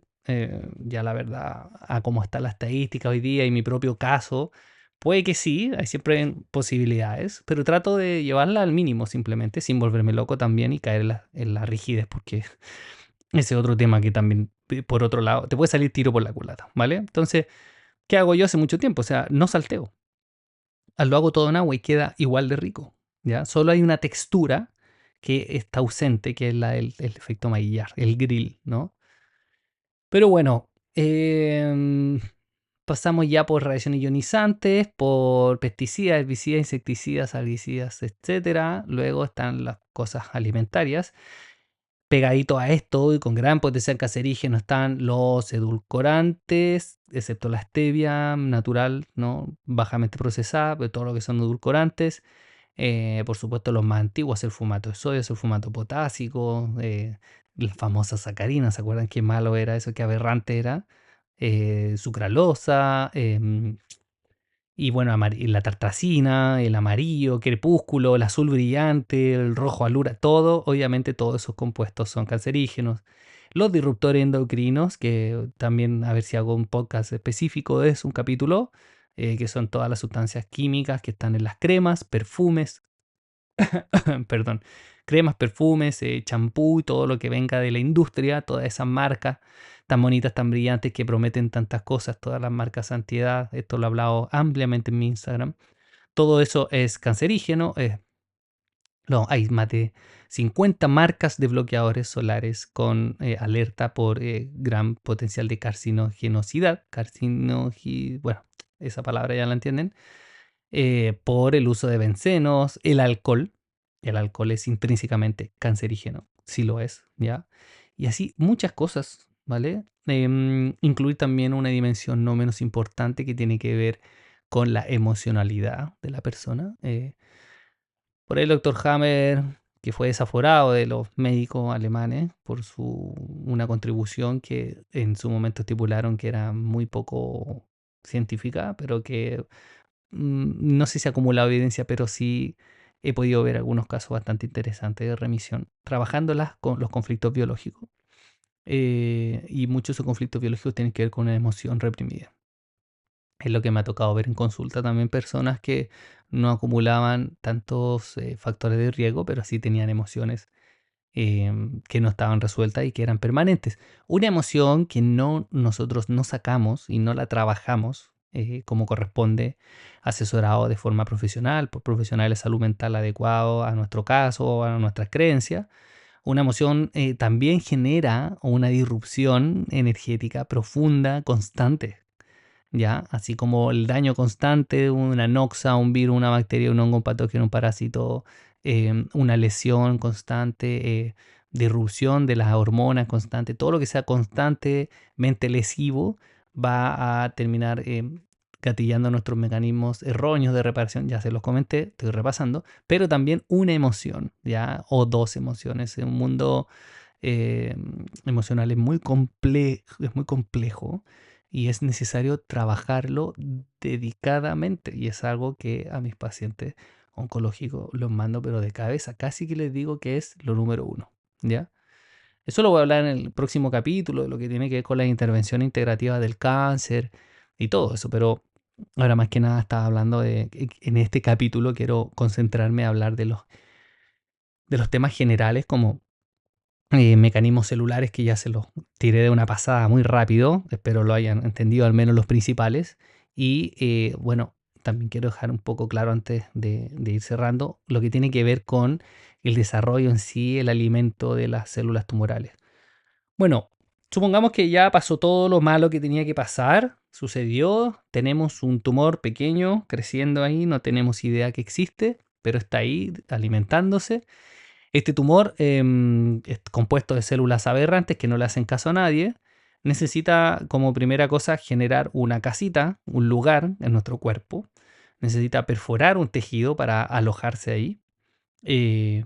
Ya la verdad, a cómo está la estadística hoy día y mi propio caso, puede que sí, hay siempre posibilidades, pero trato de llevarla al mínimo simplemente, sin volverme loco también y caer en la rigidez, porque ese es otro tema que también, por otro lado, te puede salir tiro por la culata, ¿vale? Entonces, ¿qué hago yo hace mucho tiempo? O sea, no salteo. Lo hago todo en agua y queda igual de rico, ¿ya? Solo hay una textura que está ausente, que es el efecto Maillard, el grill, ¿no? Pero bueno, pasamos ya por radiaciones ionizantes, por pesticidas, herbicidas, insecticidas, algicidas, etcétera. Luego están las cosas alimentarias. Pegadito a esto y con gran potencial cancerígeno están los edulcorantes, excepto la stevia natural, ¿no? Bajamente procesada, pero todo lo que son edulcorantes. Por supuesto, los más antiguos, el fumato de sodio, el fumato potásico, la famosa sacarina, ¿se acuerdan qué malo era eso? Qué aberrante era. Sucralosa, y bueno, la tartracina, el amarillo, crepúsculo, el azul brillante, el rojo alura, todo, obviamente todos esos compuestos son cancerígenos. Los disruptores endocrinos, que también a ver si hago un podcast específico de eso, un capítulo, que son todas las sustancias químicas que están en las cremas, perfumes, perdón, cremas, perfumes, champú y todo lo que venga de la industria, todas esas marcas tan bonitas, tan brillantes que prometen tantas cosas, todas las marcas antiedad, esto lo he hablado ampliamente en mi Instagram. Todo eso es cancerígeno. No, hay más de 50 marcas de bloqueadores solares con alerta por gran potencial de carcinogenosidad. Bueno, esa palabra ya la entienden por el uso de bencenos, el alcohol. El alcohol es intrínsecamente cancerígeno, sí lo es, ¿ya? Y así muchas cosas, ¿vale? Incluir también una dimensión no menos importante que tiene que ver con la emocionalidad de la persona. Por ahí el doctor Hammer, que fue desaforado de los médicos alemanes por una contribución que en su momento estipularon que era muy poco científica, pero que no sé si se ha acumulado evidencia, pero sí he podido ver algunos casos bastante interesantes de remisión, trabajándolas con los conflictos biológicos. Y muchos de esos conflictos biológicos tienen que ver con una emoción reprimida. Es lo que me ha tocado ver en consulta también personas que no acumulaban tantos factores de riesgo, pero sí tenían emociones que no estaban resueltas y que eran permanentes. Una emoción que nosotros no sacamos y no la trabajamos como corresponde, asesorado de forma profesional, por profesionales de salud mental adecuados a nuestro caso, a nuestras creencias. Una emoción también genera una disrupción energética profunda, constante, ¿ya? Así como el daño constante, una noxa, un virus, una bacteria, un hongo, un patógeno, un parásito, una lesión constante, disrupción de las hormonas constante, todo lo que sea constantemente lesivo va a terminar gatillando nuestros mecanismos erróneos de reparación, ya se los comenté, estoy repasando, pero también una emoción, ¿ya? O dos emociones. En un mundo eh, emocional es muy complejo y es necesario trabajarlo dedicadamente. Y es algo que a mis pacientes oncológicos los mando, pero de cabeza. Casi que les digo que es lo número uno, ¿ya? Eso lo voy a hablar en el próximo capítulo, de lo que tiene que ver con la intervención integrativa del cáncer y todo eso, pero ahora más que nada estaba hablando en este capítulo quiero concentrarme a hablar de los temas generales como mecanismos celulares que ya se los tiré de una pasada muy rápido, espero lo hayan entendido al menos los principales. Y bueno, también quiero dejar un poco claro antes de ir cerrando lo que tiene que ver con el desarrollo en sí, el alimento de las células tumorales. Bueno, supongamos que ya pasó todo lo malo que tenía que pasar, sucedió, tenemos un tumor pequeño creciendo ahí, no tenemos idea que existe, pero está ahí alimentándose. Este tumor es compuesto de células aberrantes que no le hacen caso a nadie. Necesita como primera cosa generar una casita, un lugar en nuestro cuerpo. Necesita perforar un tejido para alojarse ahí. Eh,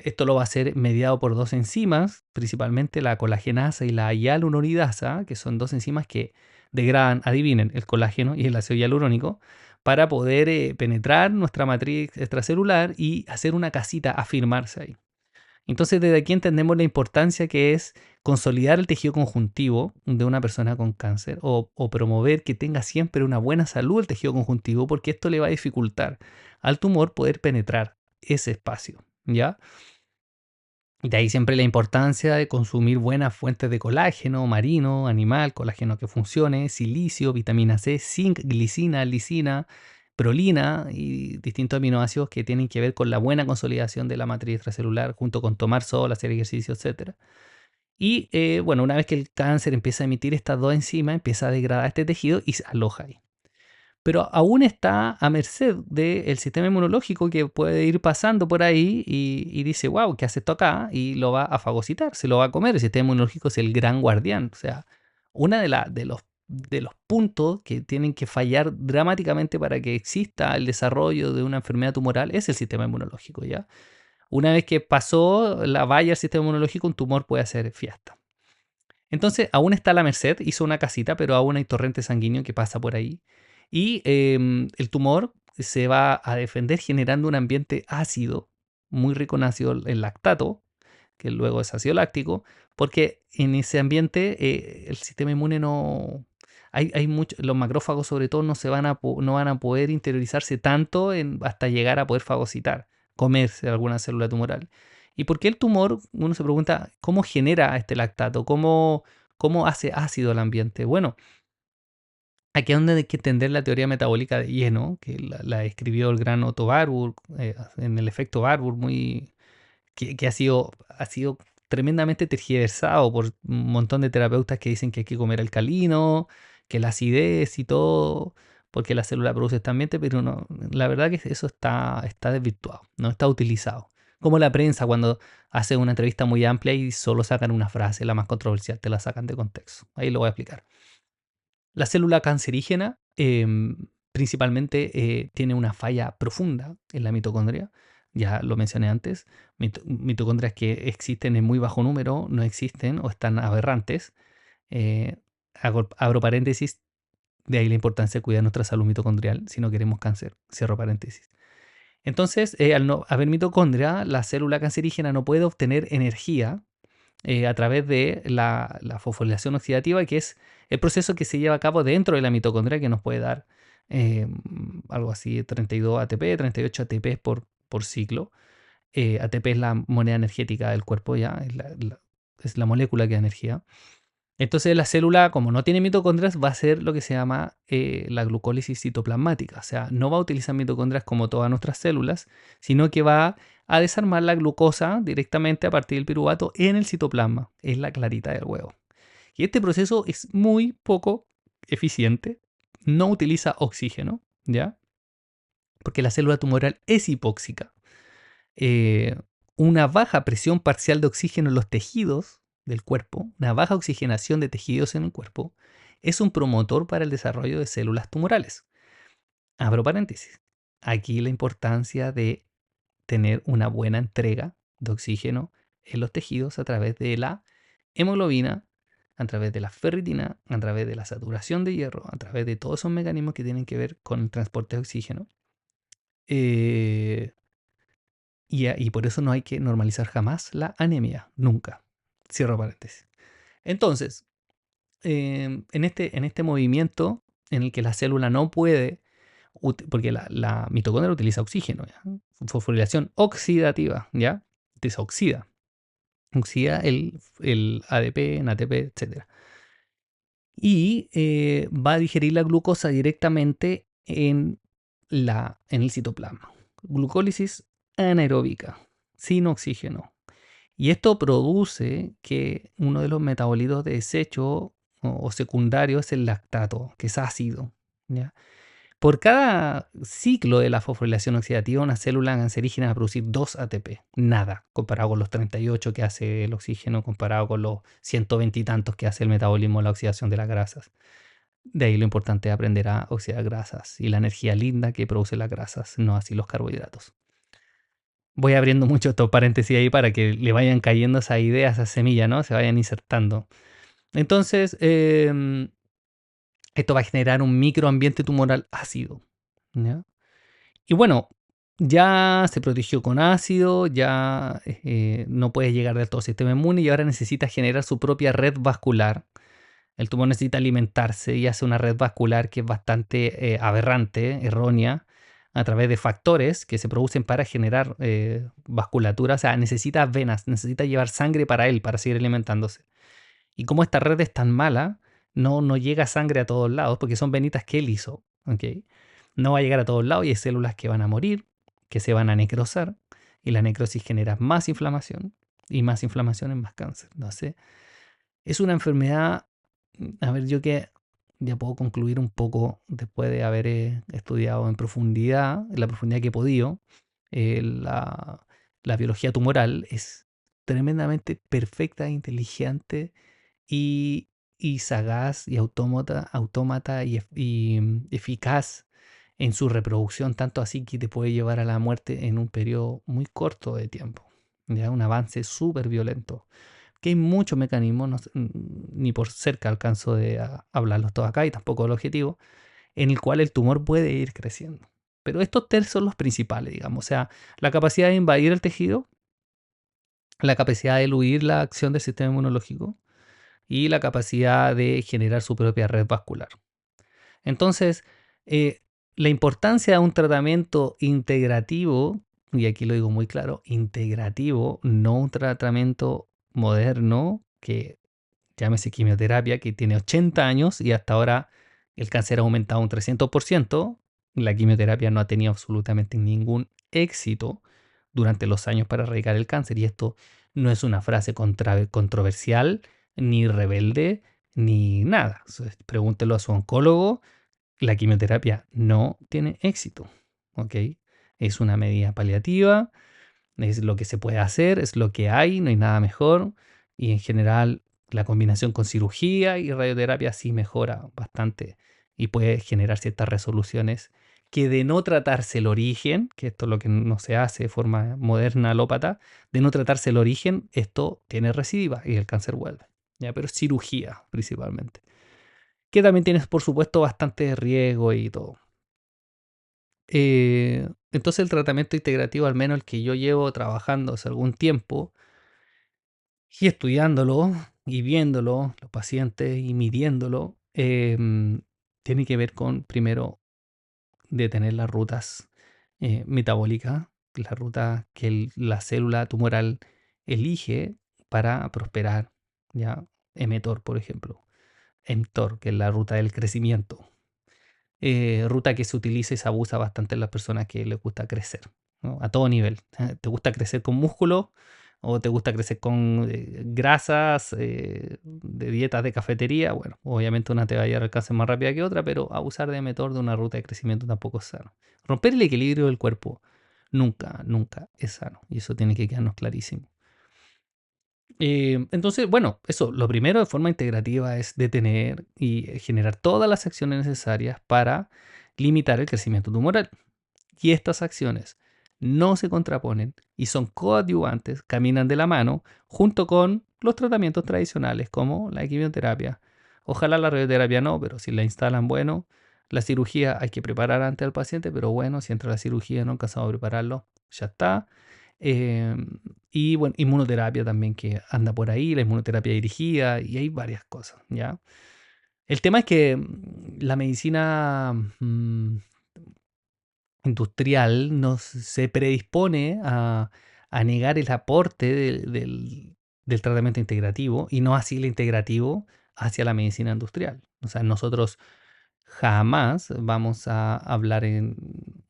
esto lo va a hacer mediado por dos enzimas, principalmente la colagenasa y la hialuronidasa, que son dos enzimas que degradan, adivinen, el colágeno y el ácido hialurónico, para poder penetrar nuestra matriz extracelular y hacer una casita, afirmarse ahí. Entonces, desde aquí entendemos la importancia que es consolidar el tejido conjuntivo de una persona con cáncer o promover que tenga siempre una buena salud el tejido conjuntivo, porque esto le va a dificultar al tumor poder penetrar ese espacio, ¿ya? De ahí siempre la importancia de consumir buenas fuentes de colágeno marino, animal, colágeno que funcione, silicio, vitamina C, zinc, glicina, lisina, prolina y distintos aminoácidos que tienen que ver con la buena consolidación de la matriz extracelular junto con tomar sol, hacer ejercicio, etcétera. Y bueno, una vez que el cáncer empieza a emitir estas dos enzimas, empieza a degradar este tejido y se aloja ahí, pero aún está a merced del sistema inmunológico que puede ir pasando por ahí y dice, wow, ¿qué hace esto acá? Y lo va a fagocitar, se lo va a comer. El sistema inmunológico es el gran guardián. O sea, una de los puntos que tienen que fallar dramáticamente para que exista el desarrollo de una enfermedad tumoral es el sistema inmunológico, ¿ya? Una vez que pasó la valla al sistema inmunológico, un tumor puede hacer fiesta. Entonces, aún está a la merced, hizo una casita, pero aún hay torrente sanguíneo que pasa por ahí. Y el tumor se va a defender generando un ambiente ácido, muy rico en ácido en lactato, que luego es ácido láctico, porque en ese ambiente el sistema inmune no... los macrófagos sobre todo no van a poder interiorizarse tanto hasta llegar a poder fagocitar, comerse alguna célula tumoral. ¿Y por qué el tumor? Uno se pregunta, ¿cómo genera este lactato? ¿Cómo hace ácido el ambiente? Bueno, aquí es donde hay que entender la teoría metabólica de hieno, que la escribió el gran Otto Warburg, en el efecto Warburg, que ha sido tremendamente tergiversado por un montón de terapeutas que dicen que hay que comer alcalino, que la acidez y todo, porque la célula produce este ambiente, pero no, la verdad que eso está desvirtuado, no está utilizado. Como la prensa cuando hace una entrevista muy amplia y solo sacan una frase, la más controversial, te la sacan de contexto. Ahí lo voy a explicar. La célula cancerígena principalmente tiene una falla profunda en la mitocondria. Ya lo mencioné antes. Mitocondrias que existen en muy bajo número, no existen o están aberrantes. Eh, abro paréntesis, de ahí la importancia de cuidar nuestra salud mitocondrial si no queremos cáncer. Cierro paréntesis. Entonces, al no haber mitocondria, la célula cancerígena no puede obtener energía a través de la fosforilación oxidativa, que es el proceso que se lleva a cabo dentro de la mitocondria que nos puede dar eh, algo así, 32 ATP, 38 ATP por ciclo. ATP es la moneda energética del cuerpo, ya, es la molécula que da energía. Entonces la célula, como no tiene mitocondrias, va a hacer lo que se llama la glucólisis citoplasmática. O sea, no va a utilizar mitocondrias como todas nuestras células, sino que va a desarmar la glucosa directamente a partir del piruvato en el citoplasma. Es la clarita del huevo. Y este proceso es muy poco eficiente. No utiliza oxígeno, ¿ya? Porque la célula tumoral es hipóxica. eh, una baja presión parcial de oxígeno en los tejidos del cuerpo, una baja oxigenación de tejidos en el cuerpo, es un promotor para el desarrollo de células tumorales. Abro paréntesis. Aquí la importancia de tener una buena entrega de oxígeno en los tejidos a través de la hemoglobina, a través de la ferritina, a través de la saturación de hierro, a través de todos esos mecanismos que tienen que ver con el transporte de oxígeno. Eh, y por eso no hay que normalizar jamás la anemia, nunca. Cierro paréntesis. Entonces, en este movimiento en el que la célula no puede, porque la mitocondria utiliza oxígeno, ¿ya? Fosforilación oxidativa, ¿ya? Desoxida, oxida el ADP, en ATP, etc. Y va a digerir la glucosa directamente en el citoplasma. Glucólisis anaeróbica, sin oxígeno. Y esto produce que uno de los metabolitos de desecho o secundario es el lactato, que es ácido, ¿ya? Por cada ciclo de la fosforilación oxidativa, una célula cancerígena va a producir 2 ATP. Nada, comparado con los 38 que hace el oxígeno, comparado con los 120 y tantos que hace el metabolismo de la oxidación de las grasas. De ahí lo importante es aprender a oxidar grasas y la energía linda que produce las grasas, no así los carbohidratos. Voy abriendo mucho estos paréntesis ahí para que le vayan cayendo esas ideas, esas semillas, ¿no? Se vayan insertando. Entonces, esto va a generar un microambiente tumoral ácido, ¿ya? Y bueno, ya se protegió con ácido, ya no puede llegar del todo al sistema inmune y ahora necesita generar su propia red vascular. El tumor necesita alimentarse y hace una red vascular que es bastante aberrante, errónea, a través de factores que se producen para generar vasculatura. O sea, necesita venas, necesita llevar sangre para él, para seguir alimentándose. Y como esta red es tan mala, no llega sangre a todos lados, porque son venitas que él hizo. ¿Ok? No va a llegar a todos lados y hay células que van a morir, que se van a necrosar, y la necrosis genera más inflamación, y más inflamación es más cáncer. Entonces, es una enfermedad, a ver, yo que ya puedo concluir un poco después de haber estudiado en profundidad, en la profundidad que he podido, la biología tumoral es tremendamente perfecta, inteligente y, y sagaz y autómata y eficaz en su reproducción, tanto así que te puede llevar a la muerte en un periodo muy corto de tiempo. ¿Ya? Un avance súper violento. Que hay muchos mecanismos, ni por cerca alcanzo de hablarlos todos acá y tampoco el objetivo, en el cual el tumor puede ir creciendo. Pero estos tres son los principales, digamos. O sea, la capacidad de invadir el tejido, la capacidad de eludir la acción del sistema inmunológico y la capacidad de generar su propia red vascular. Entonces, eh, la importancia de un tratamiento integrativo, y aquí lo digo muy claro, integrativo, no un tratamiento moderno que llámese quimioterapia, que tiene 80 años y hasta ahora el cáncer ha aumentado un 300%. La quimioterapia no ha tenido absolutamente ningún éxito durante los años para erradicar el cáncer. Y esto no es una frase controversial, ni rebelde, ni nada. Pregúntelo a su oncólogo. La quimioterapia no tiene éxito. ¿Ok? Es una medida paliativa, es lo que se puede hacer, es lo que hay, no hay nada mejor. Y en general la combinación con cirugía y radioterapia sí mejora bastante y puede generar ciertas resoluciones que de no tratarse el origen, que esto es lo que no se hace de forma moderna alópata, de no tratarse el origen, esto tiene recidiva y el cáncer vuelve. ¿Ya? Pero es cirugía principalmente. Que también tienes, por supuesto, bastante riesgo y todo. Entonces el tratamiento integrativo, al menos el que yo llevo trabajando hace algún tiempo y estudiándolo y viéndolo, los pacientes y midiéndolo, tiene que ver con, primero, detener las rutas metabólicas, la ruta que la célula tumoral elige para prosperar, ¿ya? mTOR, por ejemplo. mTOR, que es la ruta del crecimiento. Ruta que se utiliza y se abusa bastante en las personas que les gusta crecer, ¿no? A todo nivel. ¿Te gusta crecer con músculo o te gusta crecer con grasas de dietas de cafetería? Bueno, obviamente una te va a llegar al alcance más rápida que otra, pero abusar de mTOR de una ruta de crecimiento tampoco es sano. Romper el equilibrio del cuerpo nunca, nunca es sano. Y eso tiene que quedarnos clarísimo. Entonces, bueno, eso, lo primero de forma integrativa es detener y generar todas las acciones necesarias para limitar el crecimiento tumoral. Y estas acciones no se contraponen y son coadyuvantes, caminan de la mano junto con los tratamientos tradicionales como la quimioterapia. Ojalá la radioterapia no, pero si la instalan, bueno, la cirugía hay que preparar antes al paciente, pero bueno, si entra la cirugía no alcanzamos a prepararlo, ya está. Eh, y bueno, inmunoterapia también que anda por ahí, la inmunoterapia dirigida y hay varias cosas, ¿ya? El tema es que la medicina industrial se predispone a negar el aporte del tratamiento integrativo y no así el integrativo hacia la medicina industrial. O sea, nosotros jamás vamos a hablar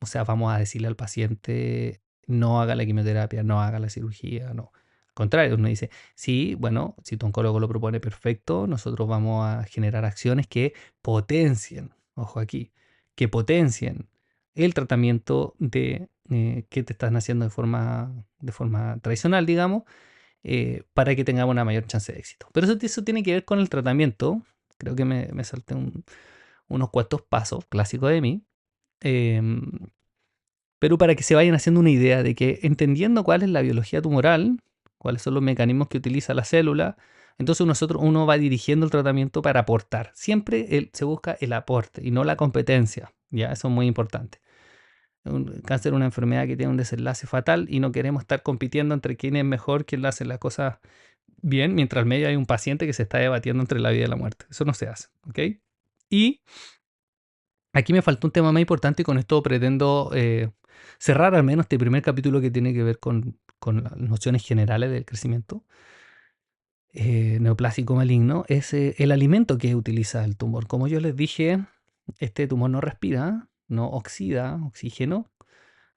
o sea, vamos a decirle al paciente, no haga la quimioterapia, no haga la cirugía, no. Al contrario, uno dice, sí, bueno, si tu oncólogo lo propone, perfecto, nosotros vamos a generar acciones que potencien, ojo aquí, que potencien el tratamiento que te están haciendo de forma tradicional, digamos, para que tengamos una mayor chance de éxito. Pero eso tiene que ver con el tratamiento. Creo que me salté unos cuantos pasos clásicos de mí, em, pero para que se vayan haciendo una idea de que entendiendo cuál es la biología tumoral, cuáles son los mecanismos que utiliza la célula, entonces uno va dirigiendo el tratamiento para aportar. Siempre se busca el aporte y no la competencia. ¿Ya? Eso es muy importante. Un cáncer es una enfermedad que tiene un desenlace fatal y no queremos estar compitiendo entre quién es mejor, quién hace las cosas bien, mientras al medio hay un paciente que se está debatiendo entre la vida y la muerte. Eso no se hace. ¿Ok? Y aquí me faltó un tema más importante y con esto pretendo cerrar al menos este primer capítulo que tiene que ver con las nociones generales del crecimiento neoplásico maligno. Es el alimento que utiliza el tumor. Como yo les dije, este tumor no respira, no oxida oxígeno,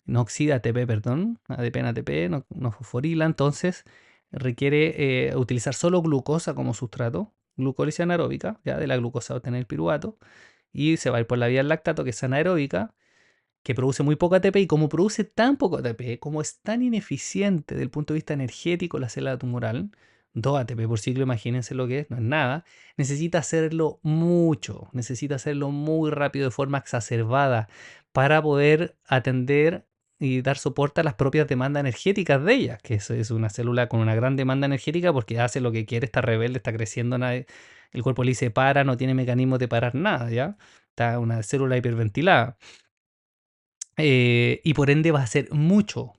no oxida ATP, perdón, ADP en ATP, no fosforila, entonces requiere utilizar solo glucosa como sustrato, glucólisis anaeróbica, ya de la glucosa va a obtener el piruvato y se va a ir por la vía del lactato, que es anaeróbica, que produce muy poco ATP, y como produce tan poco ATP, como es tan ineficiente desde el punto de vista energético la célula tumoral, 2 ATP por ciclo, imagínense lo que es, no es nada, necesita hacerlo mucho, necesita hacerlo muy rápido de forma exacerbada para poder atender y dar soporte a las propias demandas energéticas de ella, que eso es una célula con una gran demanda energética porque hace lo que quiere, está rebelde, está creciendo, el cuerpo le dice para, no tiene mecanismo de parar nada, ¿ya? Está una célula hiperventilada. Y por ende va a ser mucho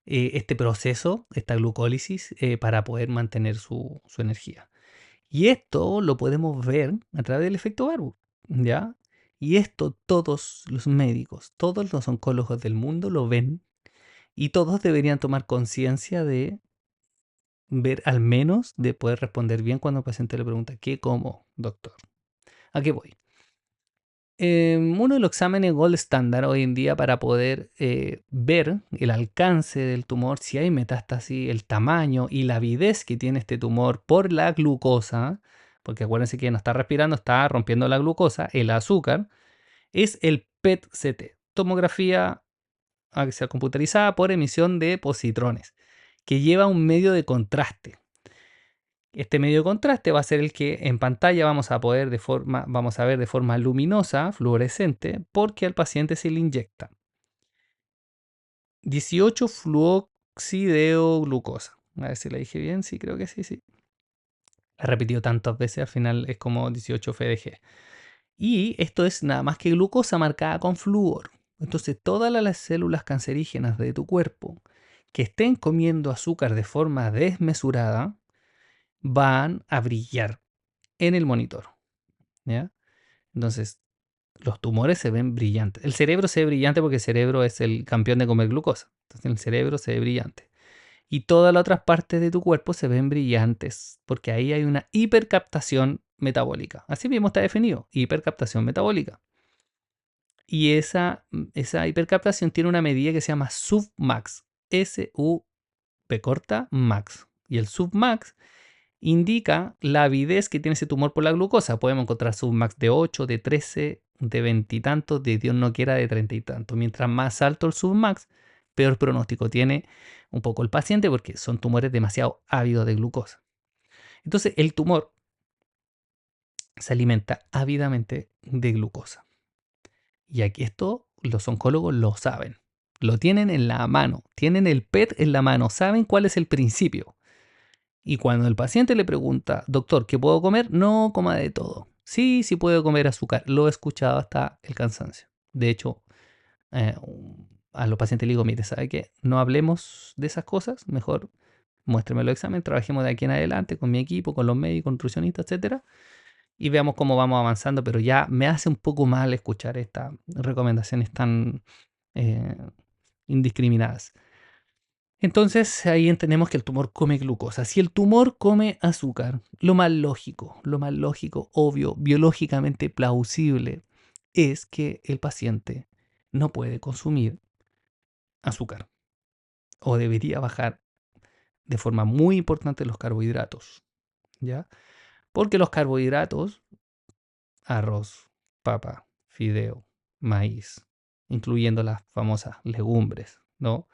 este proceso, esta glucólisis, para poder mantener su energía. Y esto lo podemos ver a través del efecto Barbour, ¿ya? Y esto todos los médicos, todos los oncólogos del mundo lo ven y todos deberían tomar conciencia de ver al menos, de poder responder bien cuando el paciente le pregunta, ¿qué como, doctor? ¿A qué voy? Uno de los exámenes gold estándar hoy en día para poder ver el alcance del tumor, si hay metástasis, el tamaño y la avidez que tiene este tumor por la glucosa, porque acuérdense que no está respirando, está rompiendo la glucosa, el azúcar, es el PET-CT, tomografía axial computarizada por emisión de positrones, que lleva un medio de contraste. Este medio de contraste va a ser el que en pantalla vamos a ver de forma luminosa, fluorescente, porque al paciente se le inyecta 18 fluoxideoglucosa. A ver si la dije bien, sí, creo que sí, sí. La he repetido tantas veces, al final es como 18 FDG. Y esto es nada más que glucosa marcada con flúor. Entonces todas las células cancerígenas de tu cuerpo que estén comiendo azúcar de forma desmesurada van a brillar en el monitor. ¿Ya? Entonces, los tumores se ven brillantes. El cerebro se ve brillante porque el cerebro es el campeón de comer glucosa. Entonces, el cerebro se ve brillante. y todas las otras partes de tu cuerpo se ven brillantes, porque ahí hay una hipercaptación metabólica. Así mismo está definido, hipercaptación metabólica. Y esa hipercaptación tiene una medida que se llama submax, S-U-P corta, max. Y el submax indica la avidez que tiene ese tumor por la glucosa. Podemos encontrar submax de 8, de 13, de 20 y tantos, de Dios no quiera de 30 y tantos. Mientras más alto el submax, peor pronóstico tiene un poco el paciente porque son tumores demasiado ávidos de glucosa. Entonces el tumor se alimenta ávidamente de glucosa. Y aquí esto los oncólogos lo saben. Lo tienen en la mano, tienen el PET en la mano, saben cuál es el principio. Y cuando el paciente le pregunta, doctor, ¿qué puedo comer? No coma de todo. Sí, sí puedo comer azúcar. Lo he escuchado hasta el cansancio. De hecho, eh, a los pacientes les digo, mire, ¿sabe qué? No hablemos de esas cosas. Mejor muéstreme los exámenes, trabajemos de aquí en adelante con mi equipo, con los médicos, nutricionistas, etcétera, y veamos cómo vamos avanzando. Pero ya me hace un poco mal escuchar estas recomendaciones tan eh, indiscriminadas. Entonces ahí entendemos que el tumor come glucosa. Si el tumor come azúcar, lo más lógico, obvio, biológicamente plausible, es que el paciente no puede consumir azúcar o debería bajar de forma muy importante los carbohidratos, ¿ya? Porque los carbohidratos, arroz, papa, fideo, maíz, incluyendo las famosas legumbres, ¿no?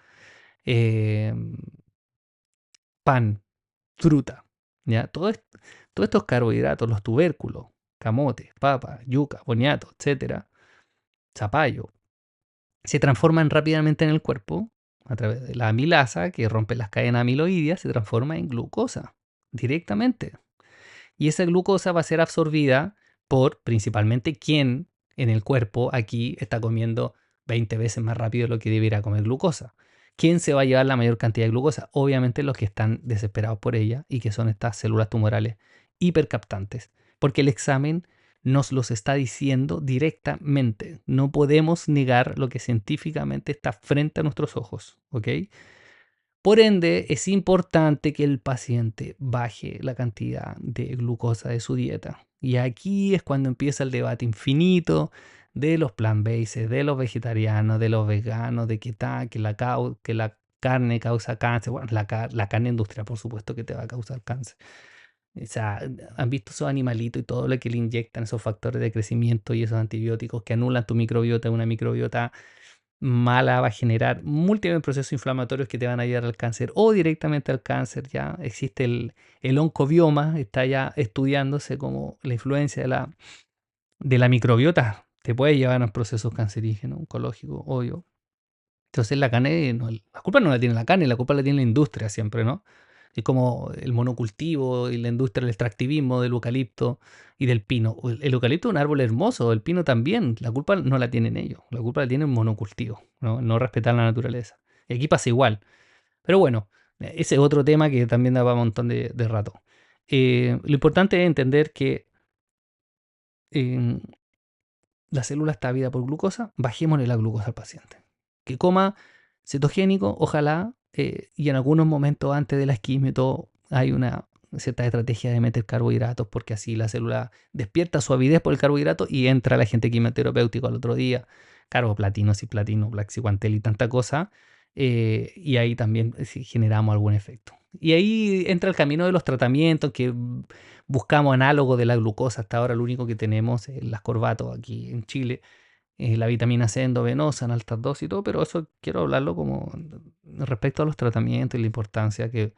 Em, pan, fruta, ¿ya? Todos estos carbohidratos, los tubérculos, camote, papa, yuca, boniato, etcétera, zapallo, se transforman rápidamente en el cuerpo a través de la amilasa que rompe las cadenas amiloideas, se transforma en glucosa directamente. Y esa glucosa va a ser absorbida por principalmente quien en el cuerpo aquí está comiendo 20 veces más rápido de lo que debiera comer glucosa. ¿Quién se va a llevar la mayor cantidad de glucosa? Obviamente los que están desesperados por ella y que son estas células tumorales hipercaptantes, porque el examen nos los está diciendo directamente. No podemos negar lo que científicamente está frente a nuestros ojos, ¿ok? Por ende, es importante que el paciente baje la cantidad de glucosa de su dieta. Y aquí es cuando empieza el debate infinito de los plant-based, de los vegetarianos, de los veganos, de que la carne causa cáncer. Bueno, la carne industrial, por supuesto, que te va a causar cáncer. O sea, han visto esos animalitos y todo lo que le inyectan, esos factores de crecimiento y esos antibióticos que anulan tu microbiota, una microbiota mala va a generar múltiples procesos inflamatorios que te van a llevar al cáncer o directamente al cáncer. Ya existe el oncobioma, está ya estudiándose como la influencia de la microbiota te puede llevar a procesos cancerígenos, oncológicos, obvio. Entonces la carne, la culpa no la tiene la carne, la culpa la tiene la industria siempre, ¿no? Es como el monocultivo y la industria del extractivismo del eucalipto y del pino. El eucalipto es un árbol hermoso, el pino también. La culpa no la tienen ellos, la culpa la tiene el monocultivo, ¿no? No respetar la naturaleza. Y aquí pasa igual. Pero bueno, ese es otro tema que también da para un montón de rato. Lo importante es entender que eh, la célula está vida por glucosa, bajémosle la glucosa al paciente. Que coma cetogénico, ojalá, y en algunos momentos antes de la quimio y todo, hay una cierta estrategia de meter carbohidratos porque así la célula despierta su avidez por el carbohidrato y entra el agente quimioterapéutico al otro día. Carboplatino, cisplatino, Plaxi-Guantel y tanta cosa. Y ahí también generamos algún efecto. Y ahí entra el camino de los tratamientos que buscamos análogo de la glucosa. Hasta ahora lo único que tenemos es las corbatos aquí en Chile, la vitamina C endovenosa en altas dosis y todo, pero eso quiero hablarlo como respecto a los tratamientos y la importancia que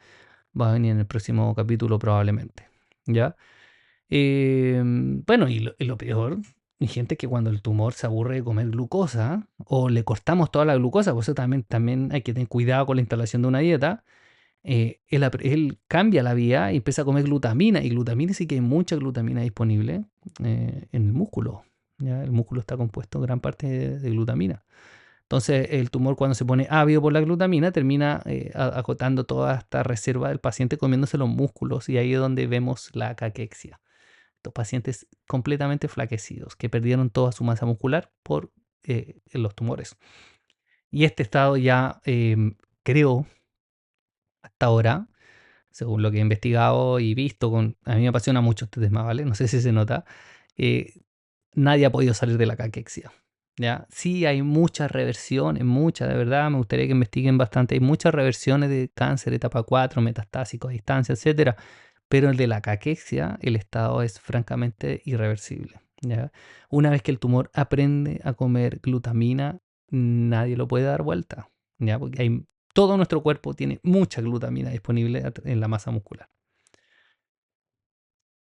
va a venir en el próximo capítulo probablemente. ¿Ya? Bueno, y lo peor, hay gente que cuando el tumor se aburre de comer glucosa o le cortamos toda la glucosa, por eso también hay que tener cuidado con la instalación de una dieta. Él cambia la vía y empieza a comer glutamina, y glutamina sí que hay mucha glutamina disponible en el músculo. ¿Ya? El músculo está compuesto en gran parte de glutamina. Entonces el tumor cuando se pone ávido por la glutamina termina acotando toda esta reserva del paciente comiéndose los músculos, y ahí es donde vemos la caquexia. Estos pacientes completamente flaquecidos que perdieron toda su masa muscular por los tumores. Y este estado ya creo hasta ahora, según lo que he investigado y visto, a mí me apasiona mucho este tema, ¿vale? No sé si se nota. eh, Nadie ha podido salir de la caquexia. ¿Ya? Sí, hay muchas reversiones, muchas, de verdad, me gustaría que investiguen bastante. Hay muchas reversiones de cáncer etapa 4, metastásico a distancia, etcétera. Pero el de la caquexia, el estado es francamente irreversible. ¿Ya? Una vez que el tumor aprende a comer glutamina, nadie lo puede dar vuelta. ¿Ya? Porque todo nuestro cuerpo tiene mucha glutamina disponible en la masa muscular.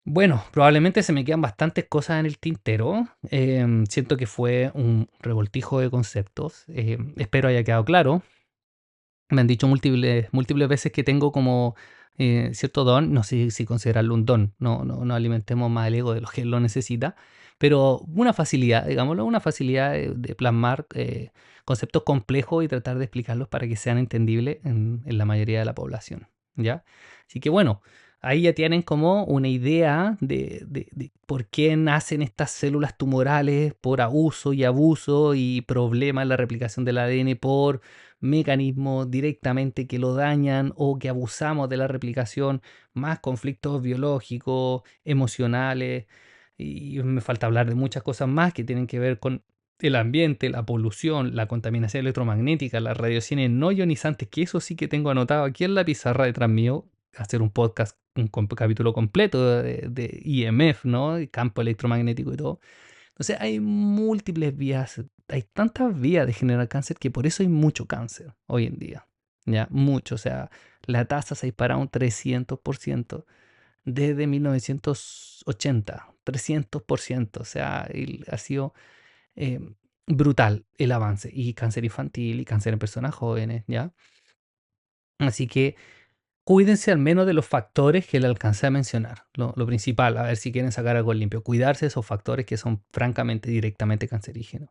Bueno, probablemente se me quedan bastantes cosas en el tintero. Siento que fue un revoltijo de conceptos. Espero haya quedado claro. Me han dicho múltiples veces que tengo como cierto don, no sé si considerarlo un don, no alimentemos más el ego de los que lo necesita, pero una facilidad, digámoslo, una facilidad de plasmar conceptos complejos y tratar de explicarlos para que sean entendibles en la mayoría de la población, ¿ya? Así que bueno, ahí ya tienen como una idea de por qué nacen estas células tumorales por uso y abuso y problemas en la replicación del ADN por mecanismos directamente que lo dañan o que abusamos de la replicación, más conflictos biológicos, emocionales, y me falta hablar de muchas cosas más que tienen que ver con el ambiente, la polución, la contaminación electromagnética, las radiaciones no ionizantes, que eso sí que tengo anotado aquí en la pizarra detrás mío, hacer un podcast, un capítulo completo de IMF, ¿no? El campo electromagnético y todo. Entonces hay múltiples vías, hay tantas vías de generar cáncer que por eso hay mucho cáncer hoy en día. Ya, mucho. O sea, la tasa se ha disparado un 300% desde 1980. 300%. O sea, ha sido eh, brutal el avance. Y cáncer infantil y cáncer en personas jóvenes, ¿ya? Así que cuídense al menos de los factores que le alcancé a mencionar. Lo principal, a ver si quieren sacar algo limpio. Cuidarse de esos factores que son francamente directamente cancerígenos.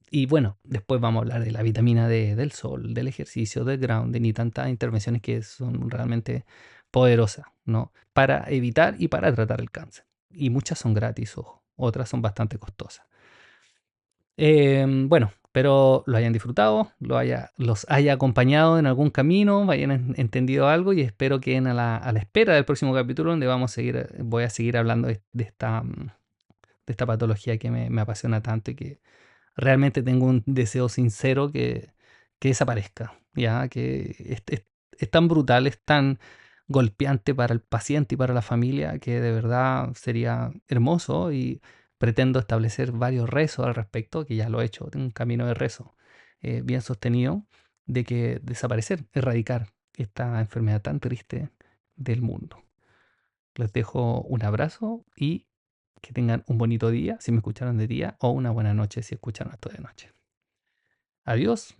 Y bueno, después vamos a hablar de la vitamina D, del sol, del ejercicio, del grounding y tantas intervenciones que son realmente poderosas, ¿no? Para evitar y para tratar el cáncer. Y muchas son gratis, ojo. Otras son bastante costosas. Bueno, espero lo hayan disfrutado, los haya acompañado en algún camino, hayan entendido algo y espero que a la espera del próximo capítulo donde voy a seguir hablando de esta patología que me apasiona tanto y que realmente tengo un deseo sincero que desaparezca, ya que es tan brutal, es tan golpeante para el paciente y para la familia que de verdad sería hermoso y pretendo establecer varios rezos al respecto, que ya lo he hecho, tengo un camino de rezo bien sostenido de que desaparecer, erradicar esta enfermedad tan triste del mundo. Les dejo un abrazo y que tengan un bonito día si me escucharon de día o una buena noche si escucharon esto de noche. Adiós.